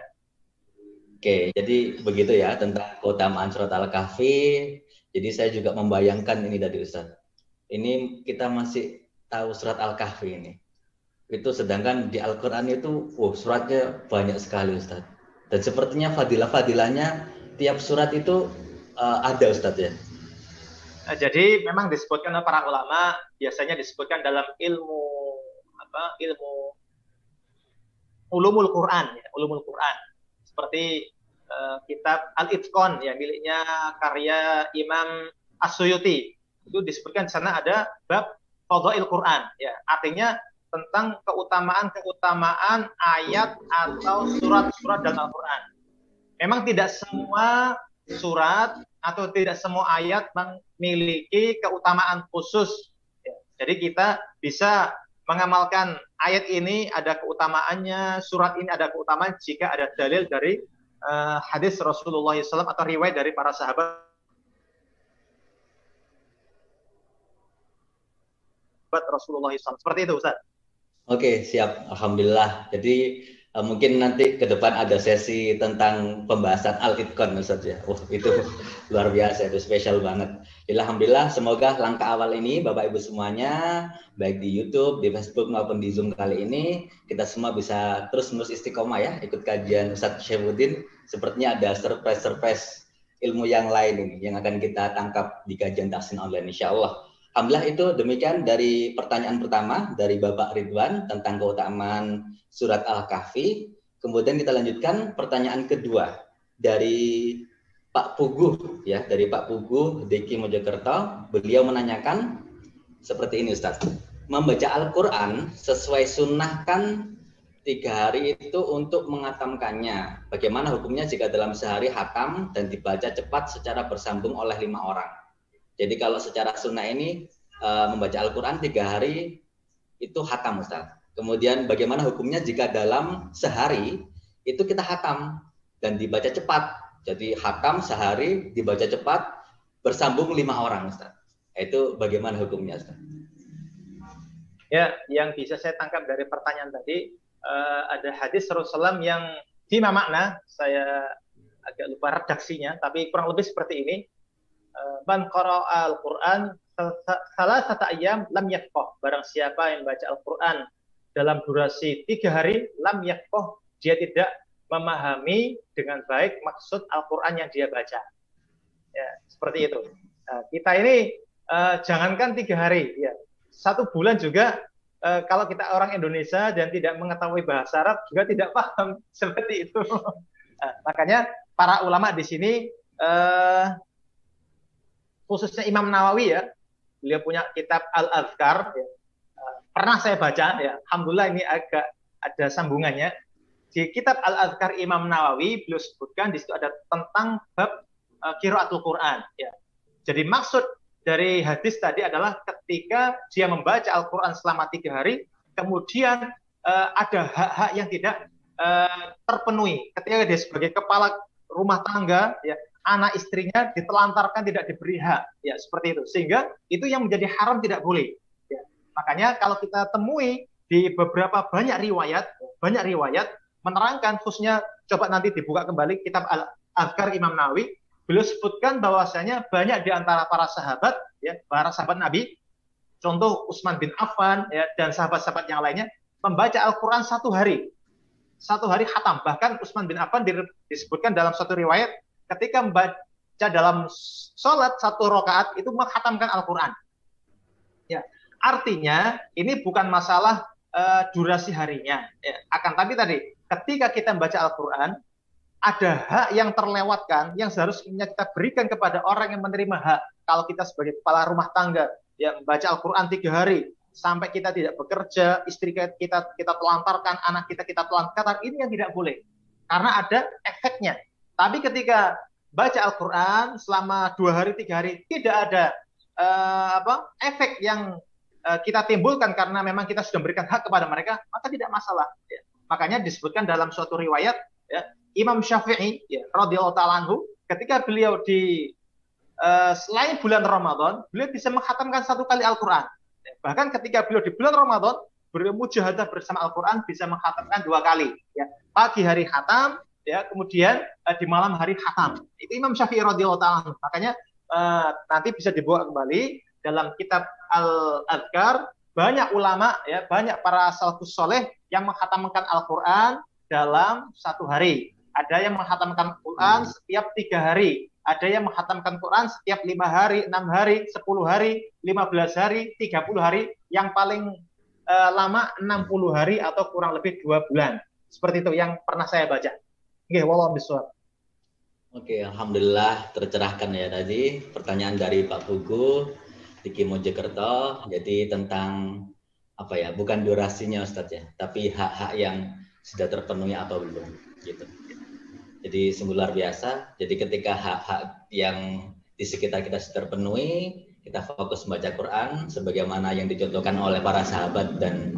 Oke, jadi begitu ya tentang keutamaan surat Al-Kahfi. Jadi saya juga membayangkan ini dari Ustadz. Ini kita masih tahu surat Al-Kahfi ini. Itu sedangkan di Al-Quran itu suratnya banyak sekali Ustadz. Dan sepertinya fadilah-fadilahnya tiap surat itu ada Ustadz, ya. Jadi memang disebutkan oleh para ulama, biasanya disebutkan dalam ilmu ilmu ulumul Quran, ya, ulumul Quran. Seperti kitab Al-Itqan yang miliknya karya Imam As-Suyuti. Itu disebutkan di sana ada bab Fadhail Quran, ya. Artinya tentang keutamaan ayat atau surat-surat dalam Al-Quran. Memang tidak semua surat atau tidak semua ayat memiliki keutamaan khusus. Ya. Jadi kita bisa mengamalkan ayat ini ada keutamaannya, surat ini ada keutamaan jika ada dalil dari hadis Rasulullah SAW atau riwayat dari para sahabat Rasulullah SAW. Seperti itu, Ustaz. Oke, siap. Alhamdulillah. Jadi mungkin nanti ke depan ada sesi tentang pembahasan Al-Itqan, Ustaz ya. Itu luar biasa, itu spesial banget. Jadi, alhamdulillah, semoga langkah awal ini Bapak Ibu semuanya, baik di YouTube, di Facebook maupun di Zoom kali ini, kita semua bisa terus-menerus istiqomah ya, ikut kajian Ustaz Syaifuddin. Sepertinya ada surprise-surprise ilmu yang lain ini yang akan kita tangkap di kajian Tahsin Online, insya Allah. Alhamdulillah, itu demikian dari pertanyaan pertama dari Bapak Ridwan tentang keutamaan surat Al-Kahfi. Kemudian kita lanjutkan pertanyaan kedua dari Pak Puguh ya, dari Pak Puguh Deki Mojokerto. Beliau menanyakan seperti ini, Ustaz. Membaca Al-Qur'an sesuai sunnah kan 3 hari itu untuk menghatamkannya. Bagaimana hukumnya jika dalam sehari hatam dan dibaca cepat secara bersambung oleh 5 orang? Jadi kalau secara sunnah ini membaca Al-Quran 3 hari itu hatam, Ustaz. Kemudian bagaimana hukumnya jika dalam sehari itu kita hatam dan dibaca cepat. Jadi hatam sehari dibaca cepat bersambung 5 orang, Ustaz. Itu bagaimana hukumnya, Ustaz? Ya, yang bisa saya tangkap dari pertanyaan tadi ada hadis Rasulullah yang fima makna, saya agak lupa redaksinya, tapi kurang lebih seperti ini. Man qara'a al-Qur'an salasata ayyam lam yafqah. Barang siapa yang baca Al-Qur'an dalam durasi 3 hari, lam yafqah, dia tidak memahami dengan baik maksud Al-Qur'an yang dia baca. Ya, seperti itu. Kita ini jangankan 3 hari, ya, 1 bulan juga kalau kita orang Indonesia dan tidak mengetahui bahasa Arab juga tidak paham seperti itu. Makanya para ulama di sini khususnya Imam Nawawi ya, beliau punya kitab Al-Azkar ya. Pernah saya baca ya, alhamdulillah ini agak ada sambungannya. Di kitab Al-Azkar Imam Nawawi beliau sebutkan di situ ada tentang bab qiraatul Quran ya. Jadi maksud dari hadis tadi adalah ketika dia membaca Al-Quran selama 3 hari, kemudian ada hak-hak yang tidak terpenuhi ketika dia sebagai kepala rumah tangga ya, anak istrinya ditelantarkan, tidak diberi hak, ya seperti itu. Sehingga itu yang menjadi haram, tidak boleh. Ya. Makanya kalau kita temui di beberapa banyak riwayat menerangkan, khususnya coba nanti dibuka kembali kitab Al-Azkar Imam Nawawi, beliau sebutkan bahwasanya banyak di antara para sahabat, ya para sahabat Nabi, contoh Utsman bin Affan, ya dan sahabat-sahabat yang lainnya membaca Al-Quran 1 hari hatam. Bahkan Utsman bin Affan disebutkan dalam satu riwayat ketika membaca dalam sholat 1 rakaat itu menghatamkan Al-Quran. Ya, artinya ini bukan masalah durasi harinya. Ya. Akan tapi tadi ketika kita membaca Al-Quran ada hak yang terlewatkan yang seharusnya kita berikan kepada orang yang menerima hak. Kalau kita sebagai kepala rumah tangga yang membaca Al-Quran 3 hari sampai kita tidak bekerja, istri kita telantarkan, anak kita telantarkan, ini yang tidak boleh karena ada efeknya. Tapi ketika baca Al-Quran selama 2 hari, 3 hari, tidak ada efek yang kita timbulkan karena memang kita sudah memberikan hak kepada mereka, maka tidak masalah. Ya. Makanya disebutkan dalam suatu riwayat, ya, Imam Syafi'i, ya, radhiyallahu ta'ala anhu, ketika beliau di selain bulan Ramadan, beliau bisa menghatamkan 1 kali Al-Quran. Ya. Bahkan ketika beliau di bulan Ramadan, beliau mujahadah bersama Al-Quran bisa menghatamkan 2 kali. Ya. Pagi hari hatam, ya, kemudian di malam hari hatam. Itu Imam Syafi'i radhiyallahu ta'ala. Makanya nanti bisa dibawa kembali dalam kitab Al-Azkar, banyak ulama, ya, banyak para salafus soleh yang menghatamkan Al-Quran dalam 1 hari. Ada yang menghatamkan Al-Quran setiap 3 hari. ada yang menghatamkan Quran setiap 5 hari, 6 hari, 10 hari, 15 hari, 30 hari, yang paling lama 60 hari atau kurang lebih 2 bulan. Seperti itu yang pernah saya baca. Oke, wallahu bishawab. Oke, alhamdulillah tercerahkan ya tadi pertanyaan dari Pak Pugu Diki Mojokerto. Jadi tentang apa ya, bukan durasinya Ustadz ya, tapi hak-hak yang sudah terpenuhi atau belum gitu. Jadi sungguh luar biasa. Jadi ketika hak-hak yang di sekitar kita sudah terpenuhi, kita fokus membaca Quran sebagaimana yang dicontohkan oleh para sahabat dan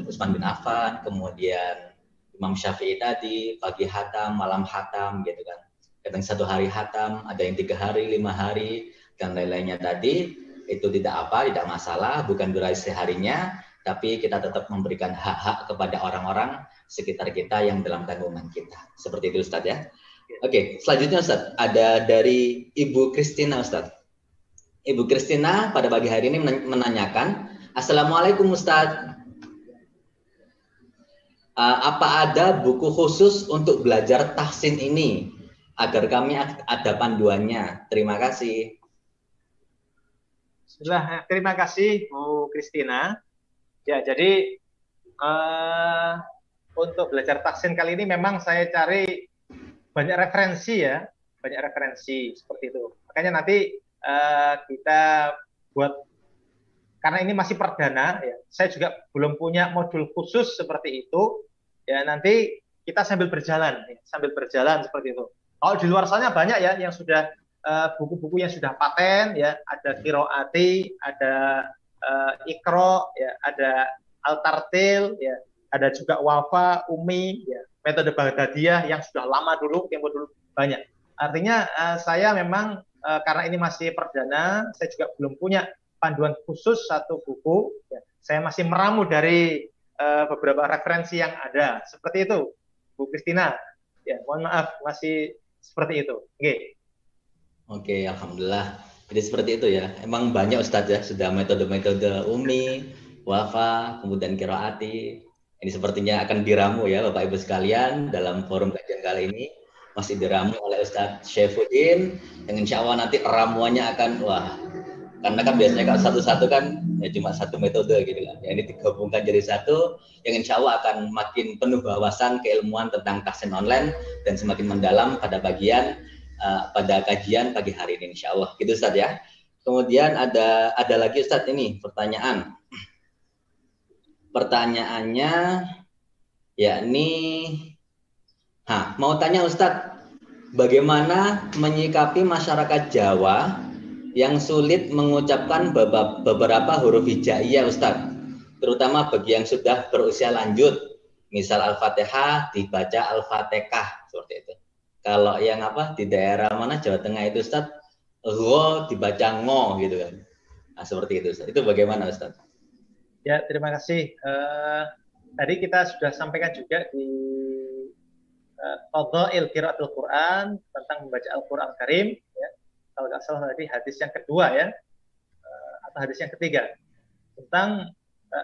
Utsman bin Affan, kemudian Imam Syafi'i tadi, pagi hatam, malam hatam gitu kan. Kadang 1 hari hatam, ada yang 3 hari, 5 hari, dan lain-lainnya tadi. Itu tidak masalah, bukan durasi harinya, tapi kita tetap memberikan hak-hak kepada orang-orang sekitar kita yang dalam tanggungan kita. Seperti itu Ustadz ya. Oke, selanjutnya Ustadz, ada dari Ibu Kristina Ustadz. Ibu Kristina pada pagi hari ini menanyakan, Assalamualaikum Ustadz. Apa ada buku khusus untuk belajar tahsin ini agar kami ada panduannya? Terima kasih. Sudah, terima kasih Bu Kristina. Ya, jadi untuk belajar tahsin kali ini memang saya cari banyak referensi ya, banyak referensi seperti itu. Makanya nanti kita buat, karena ini masih perdana ya, saya juga belum punya modul khusus seperti itu. Ya, nanti kita sambil berjalan seperti itu. Kalau di luar sana banyak ya yang sudah buku-buku yang sudah paten ya, ada Qiraati, ada Iqra ya, ada Al-Tartil ya, ada juga Wafa, Umi ya, metode Baghdadiyah yang sudah lama dulu, yang dulu banyak. Artinya saya memang karena ini masih perdana, saya juga belum punya panduan khusus satu buku ya. Saya masih meramu dari beberapa referensi yang ada. Seperti itu, Bu Kristina. Ya, mohon maaf, masih seperti itu. Oke, alhamdulillah. Jadi seperti itu ya. Emang banyak Ustadz ya, sudah metode-metode Umi, Wafa, kemudian Qiraati. Ini sepertinya akan diramu ya Bapak Ibu sekalian dalam forum kajian kali ini. Masih diramu oleh Ustadz Syaifuddin. Yang insya Allah nanti ramuannya akan, karena kan biasanya kalau satu-satu kan ya cuma satu metode gitu kan. Yang ini digabungkan jadi satu, yang insya Allah akan makin penuh wawasan keilmuan tentang tahsin online dan semakin mendalam pada bagian pada kajian pagi hari ini insya Allah. Gitu Ustadz ya. Kemudian ada lagi Ustadz ini pertanyaan. Pertanyaannya yakni, mau tanya Ustadz, bagaimana menyikapi masyarakat Jawa yang sulit mengucapkan beberapa huruf hijaiyah Ustadz, terutama bagi yang sudah berusia lanjut, misal Al-Fatihah dibaca Al-Fatihah seperti itu. Kalau yang di daerah mana Jawa Tengah itu Ustadz, Gho dibaca Ngo gitu kan. Nah, seperti itu Ustadz. Itu bagaimana Ustadz? Ya, terima kasih. Tadi kita sudah sampaikan juga di Fadhail Qiraatul Quran tentang membaca Al-Quran Karim ya. Kalau nggak salah tadi hadis yang kedua ya, atau hadis yang ketiga tentang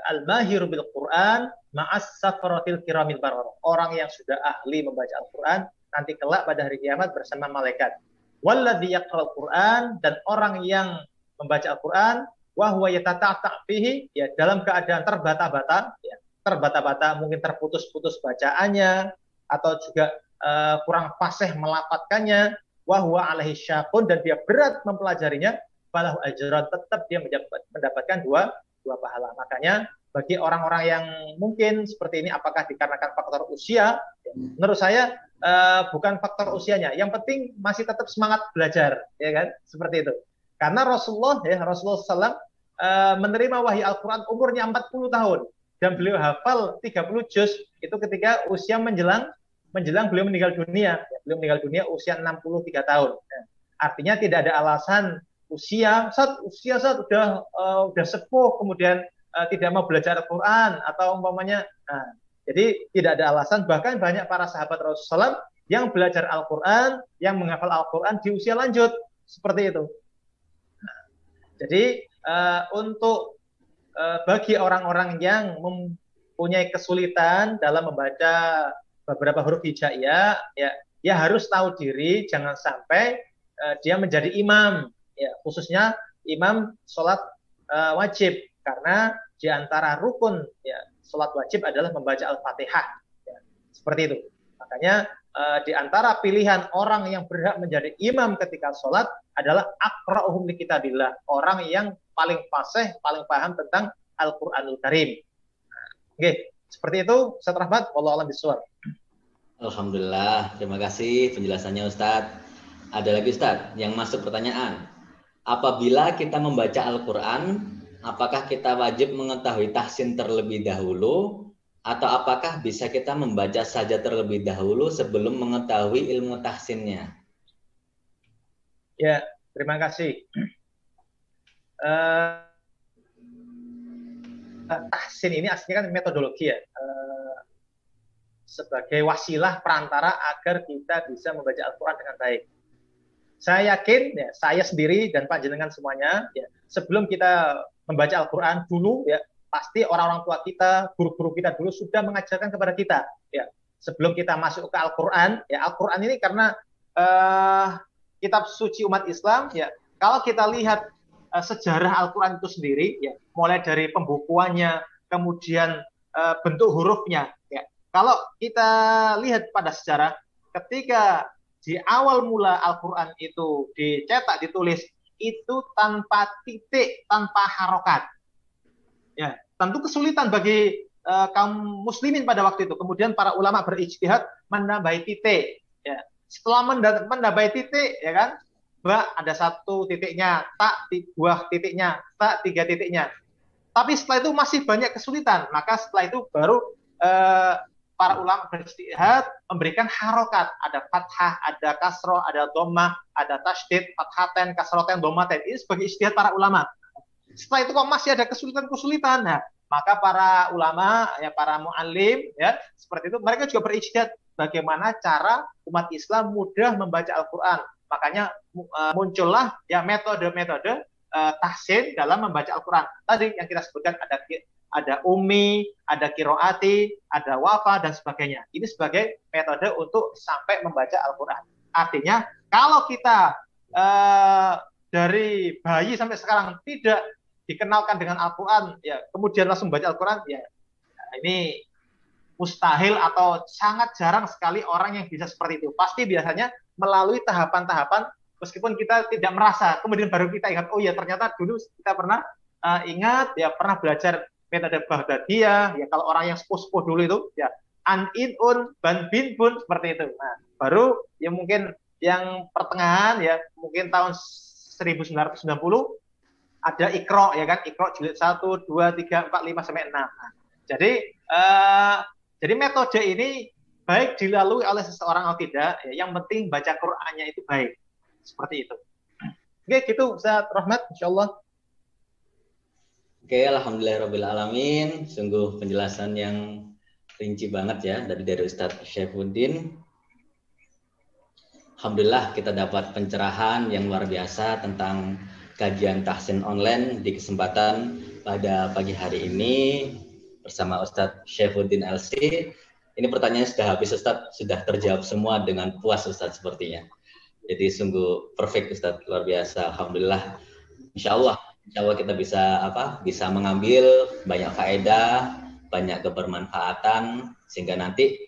al-mahiru bil Quran ma'as safaratil kiramil bararah. Orang yang sudah ahli membaca Al-Quran nanti kelak pada hari kiamat bersama malaikat. Walladzi yaqra'ul Quran, dan orang yang membaca Al-Quran wa huwa yatata'ta' fihi ya, dalam keadaan terbata-bata ya, mungkin terputus-putus bacaannya atau juga kurang fasih melafadzkannya, wa huwa alaihi syaqun, dan dia berat mempelajarinya, falahu ajran, tetap dia mendapatkan dua pahala. Makanya bagi orang-orang yang mungkin seperti ini, apakah dikarenakan faktor usia? Menurut saya bukan faktor usianya. Yang penting masih tetap semangat belajar, ya kan? Seperti itu. Karena Rasulullah SAW menerima wahyu Al-Quran umurnya 40 tahun dan beliau hafal 30 juz itu ketika usia menjelang beliau meninggal dunia. Beliau meninggal dunia usia 63 tahun. Artinya tidak ada alasan usia sudah sepuh kemudian tidak mau belajar Al-Quran atau umpamanya. Jadi tidak ada alasan. Bahkan banyak para sahabat Rasulullah yang belajar Al-Quran, yang menghafal Al-Quran di usia lanjut seperti itu. Jadi untuk bagi orang-orang yang mempunyai kesulitan dalam membaca beberapa huruf hijaiyah, ya dia harus tahu diri, jangan sampai dia menjadi imam, ya, khususnya imam sholat wajib, karena di antara rukun ya sholat wajib adalah membaca Al-Fatihah, ya, seperti itu. Makanya di antara pilihan orang yang berhak menjadi imam ketika sholat adalah aqra'uhum li kitabillah, orang yang paling fasih, paling paham tentang Al-Qur'anul Karim. Oke, seperti itu Ustaz Rahmat, wallahu a'lam bishawab. Alhamdulillah, terima kasih penjelasannya Ustadz. Ada lagi Ustadz yang masuk pertanyaan. Apabila kita membaca Al-Quran, apakah kita wajib mengetahui tahsin terlebih dahulu, atau apakah bisa kita membaca saja terlebih dahulu sebelum mengetahui ilmu tahsinnya? Ya, terima kasih. Tahsin ini aslinya kan metodologi ya, sebagai wasilah perantara agar kita bisa membaca Al-Quran dengan baik. Saya yakin, ya, saya sendiri dan panjenengan semuanya, ya, sebelum kita membaca Al-Quran dulu, ya, pasti orang-orang tua kita, guru-guru kita dulu sudah mengajarkan kepada kita, ya, sebelum kita masuk ke Al-Quran. Ya, Al-Quran ini karena kitab suci umat Islam, ya, kalau kita lihat sejarah Al-Quran itu sendiri, ya, mulai dari pembukuannya, kemudian bentuk hurufnya, ya. Kalau kita lihat pada sejarah, ketika di awal mula Al-Quran itu dicetak, ditulis, itu tanpa titik, tanpa harokat. Ya, tentu kesulitan bagi kaum muslimin pada waktu itu. Kemudian para ulama berijtihad menambahi titik. Ya. Setelah menambahi titik, ya kan, ada satu titiknya, tak dua titiknya, tak tiga titiknya. Tapi setelah itu masih banyak kesulitan. Maka setelah itu baru para ulama berijtihad memberikan harokat. Ada fathah, ada kasroh, ada dhammah, ada tasydid, fathaten, kasroten, dhammaten. Ini sebagai ijtihad para ulama. Setelah itu kok masih ada kesulitan-kesulitan. Nah, maka para ulama, ya, para mu'allim, ya, seperti itu, mereka juga berijtihad bagaimana cara umat Islam mudah membaca Al-Quran. Makanya muncullah ya metode-metode tahsin dalam membaca Al-Quran. Tadi yang kita sebutkan ada ummi, ada kiroati, ada wafa, dan sebagainya. Ini sebagai metode untuk sampai membaca Al-Quran. Artinya, kalau kita dari bayi sampai sekarang tidak dikenalkan dengan Al-Quran, ya, kemudian langsung baca Al-Quran, ya, ini mustahil atau sangat jarang sekali orang yang bisa seperti itu. Pasti biasanya melalui tahapan-tahapan, meskipun kita tidak merasa, kemudian baru kita ingat, oh ya ternyata dulu kita pernah ingat, ya, pernah belajar metode Baghdadiyah, ya, kalau orang yang sepuh-sepuh dulu itu, ya, an, in, un, ban, bin, bun, seperti itu. Nah, baru ya mungkin yang pertengahan, ya, mungkin tahun 1990, ada Iqra, ya kan, Iqra jilid 1, 2, 3, 4, 5, sampai 6. Nah, jadi metode ini baik dilalui oleh seseorang atau tidak, ya, yang penting baca Qur'annya itu baik. Seperti itu. Oke, gitu Ustaz Rahmat, insyaallah. Oke, alhamdulillahirrabbilalamin. Sungguh penjelasan yang rinci banget ya dari Ustadz Syaifuddin. Alhamdulillah kita dapat pencerahan yang luar biasa tentang kajian tahsin online di kesempatan pada pagi hari ini bersama Ustadz Syaifuddin LC. Ini pertanyaannya sudah habis Ustadz, sudah terjawab semua dengan puas Ustadz sepertinya. Jadi sungguh perfect Ustadz, luar biasa. Alhamdulillah. Insya Allah kita bisa mengambil banyak faedah, banyak kebermanfaatan, sehingga nanti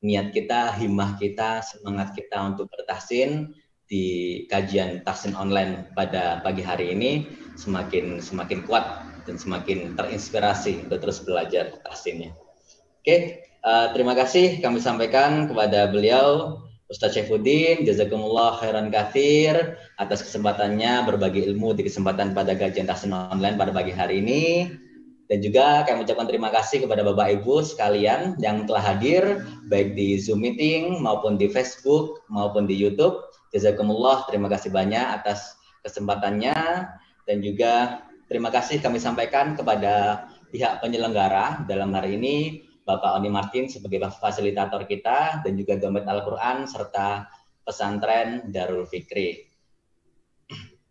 niat kita, himmah kita, semangat kita untuk bertahsin di kajian tahsin online pada pagi hari ini semakin kuat dan semakin terinspirasi untuk terus belajar tahsinnya. Oke, terima kasih kami sampaikan kepada beliau Ustadz Syaifuddin, jazakumullah khairan katsir atas kesempatannya berbagi ilmu di kesempatan pada kajian tahsin online pada pagi hari ini. Dan juga kami ucapkan terima kasih kepada Bapak Ibu sekalian yang telah hadir baik di Zoom meeting maupun di Facebook maupun di YouTube. Jazakumullah, terima kasih banyak atas kesempatannya, dan juga terima kasih kami sampaikan kepada pihak penyelenggara dalam hari ini, Bapak Oni Martin sebagai fasilitator kita, dan juga Dompet Al-Quran serta pesantren Darul Fikri.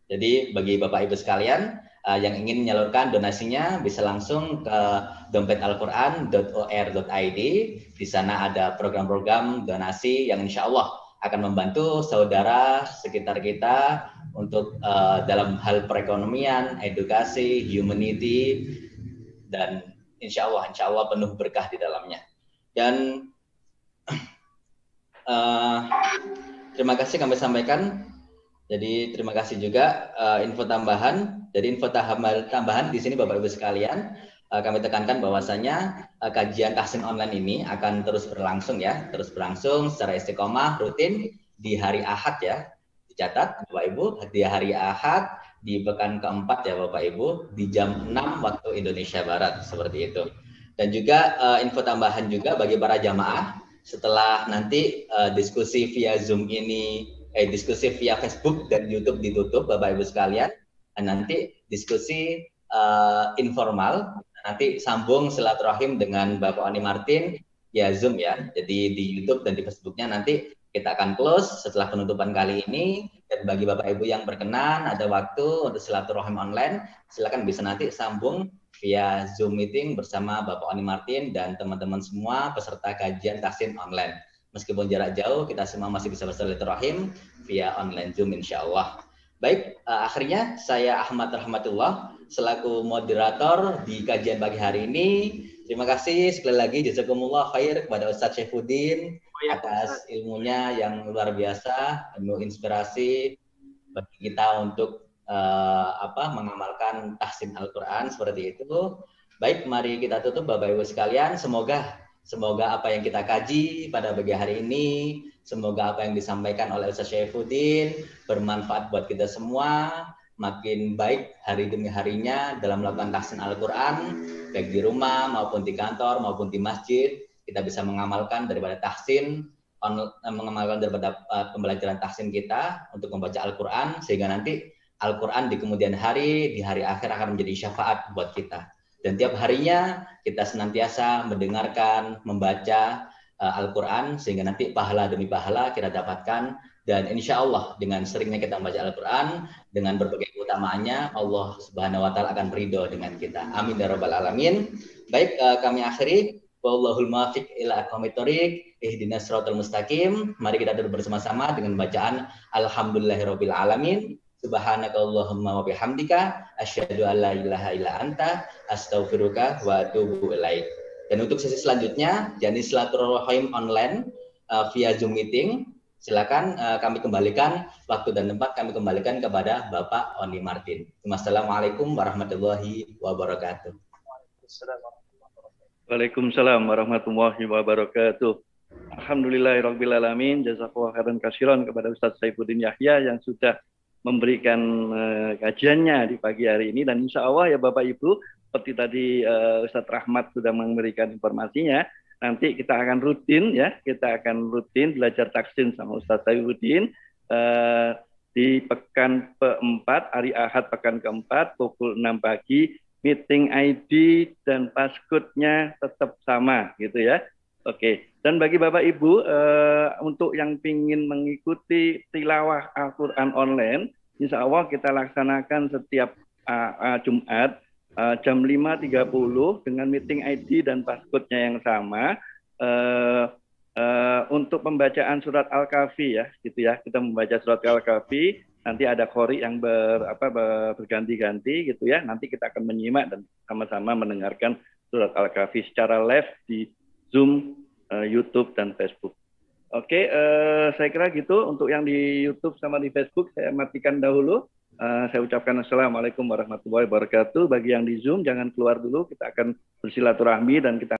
Jadi bagi Bapak Ibu sekalian, yang ingin menyalurkan donasinya bisa langsung ke dompet-alquran.or.id. Di sana ada program-program donasi yang insya Allah akan membantu saudara sekitar kita untuk dalam hal perekonomian, edukasi, humanity, dan insya Allah penuh berkah di dalamnya. Dan terima kasih kami sampaikan. Jadi terima kasih juga info tambahan. Jadi info tambahan di sini Bapak Ibu sekalian, kami tekankan bahwasanya kajian tahsin online ini akan terus berlangsung ya, terus berlangsung secara istiqomah rutin di hari Ahad ya. Dicatat Bapak Ibu, di hari Ahad di pekan keempat ya Bapak Ibu, di jam 6 waktu Indonesia Barat seperti itu. Dan juga info tambahan juga bagi para jamaah, setelah nanti diskusi via Zoom ini, diskusi via Facebook dan YouTube ditutup Bapak Ibu sekalian, nanti diskusi informal, nanti sambung silaturahim dengan Bapak Oni Martin ya Zoom ya. Jadi di YouTube dan di Facebooknya nanti kita akan close setelah penutupan kali ini. Dan bagi Bapak Ibu yang berkenan ada waktu untuk silaturahim online, silakan bisa nanti sambung via Zoom meeting bersama Bapak Oni Martin dan teman-teman semua peserta kajian tahsin online. Meskipun jarak jauh, kita semua masih bisa bersilaturahim via online Zoom insya Allah. Baik, akhirnya saya Ahmad Rahmatullah selaku moderator di kajian pagi hari ini. Terima kasih sekali lagi jazakumullah khair kepada Ustadz Syaifuddin atas ilmunya yang luar biasa, penuh inspirasi bagi kita untuk mengamalkan tahsin Al-Quran seperti itu. Baik, mari kita tutup Bapak Ibu sekalian. Semoga apa yang kita kaji pada pagi hari ini, semoga apa yang disampaikan oleh Ustaz Syaifuddin bermanfaat buat kita semua, makin baik hari demi harinya dalam melakukan tahsin Al-Quran, baik di rumah maupun di kantor maupun di masjid. Kita bisa mengamalkan daripada tahsin, mengamalkan daripada pembelajaran tahsin kita untuk membaca Al-Quran, sehingga nanti Al-Quran di kemudian hari, di hari akhir akan menjadi syafaat buat kita. Dan tiap harinya kita senantiasa mendengarkan, membaca Al-Quran, sehingga nanti pahala demi pahala kita dapatkan. Dan insya Allah dengan seringnya kita membaca Al-Quran, dengan berbagai keutamaannya, Allah Subhanahu Wa Taala akan ridho dengan kita. Amin ya Rabbal Alamin. Baik, kami akhiri. Wallahul muwaffiq ila aqwamit thoriq, ihdinas siratal mustaqim. Mari kita duduk bersama-sama dengan bacaan Alhamdulillahirabbil alamin. Subhanakallahumma wa bihamdika asyhadu an la ilaha illa anta astaghfiruka wa atubu ilaik. Dan untuk sesi selanjutnya, yakni silaturahim online via Zoom meeting, silakan kami kembalikan waktu dan tempat, kami kembalikan kepada Bapak Oni Martin. Wassalamualaikum warahmatullahi wabarakatuh. Waalaikumsalam warahmatullahi wabarakatuh. Alhamdulillahirabbil alamin, jazakallahu khairan katsiran kepada Ustaz Syaifuddin Yahya yang sudah memberikan kajiannya di pagi hari ini. Dan insya Allah ya Bapak Ibu, seperti tadi Ustadz Rahmat sudah memberikan informasinya, nanti kita akan rutin belajar tahsin sama Ustadz Syaifuddin di pekan keempat, hari Ahad pekan keempat pukul 6 pagi. Meeting ID dan passcode-nya tetap sama gitu ya. Oke. Dan bagi Bapak Ibu, untuk yang ingin mengikuti tilawah Al-Quran online, insya Allah kita laksanakan setiap Jumat jam 5.30 dengan meeting ID dan passcode-nya yang sama. Untuk pembacaan surat Al-Kahfi ya, gitu ya. Kita membaca surat Al-Kahfi, nanti ada qori yang berganti-ganti gitu ya. Nanti kita akan menyimak dan sama-sama mendengarkan surat Al-Kahfi secara live di Zoom, YouTube dan Facebook. Oke, saya kira gitu untuk yang di YouTube sama di Facebook saya matikan dahulu. Saya ucapkan assalamualaikum warahmatullahi wabarakatuh. Bagi yang di Zoom jangan keluar dulu, kita akan bersilaturahmi dan kita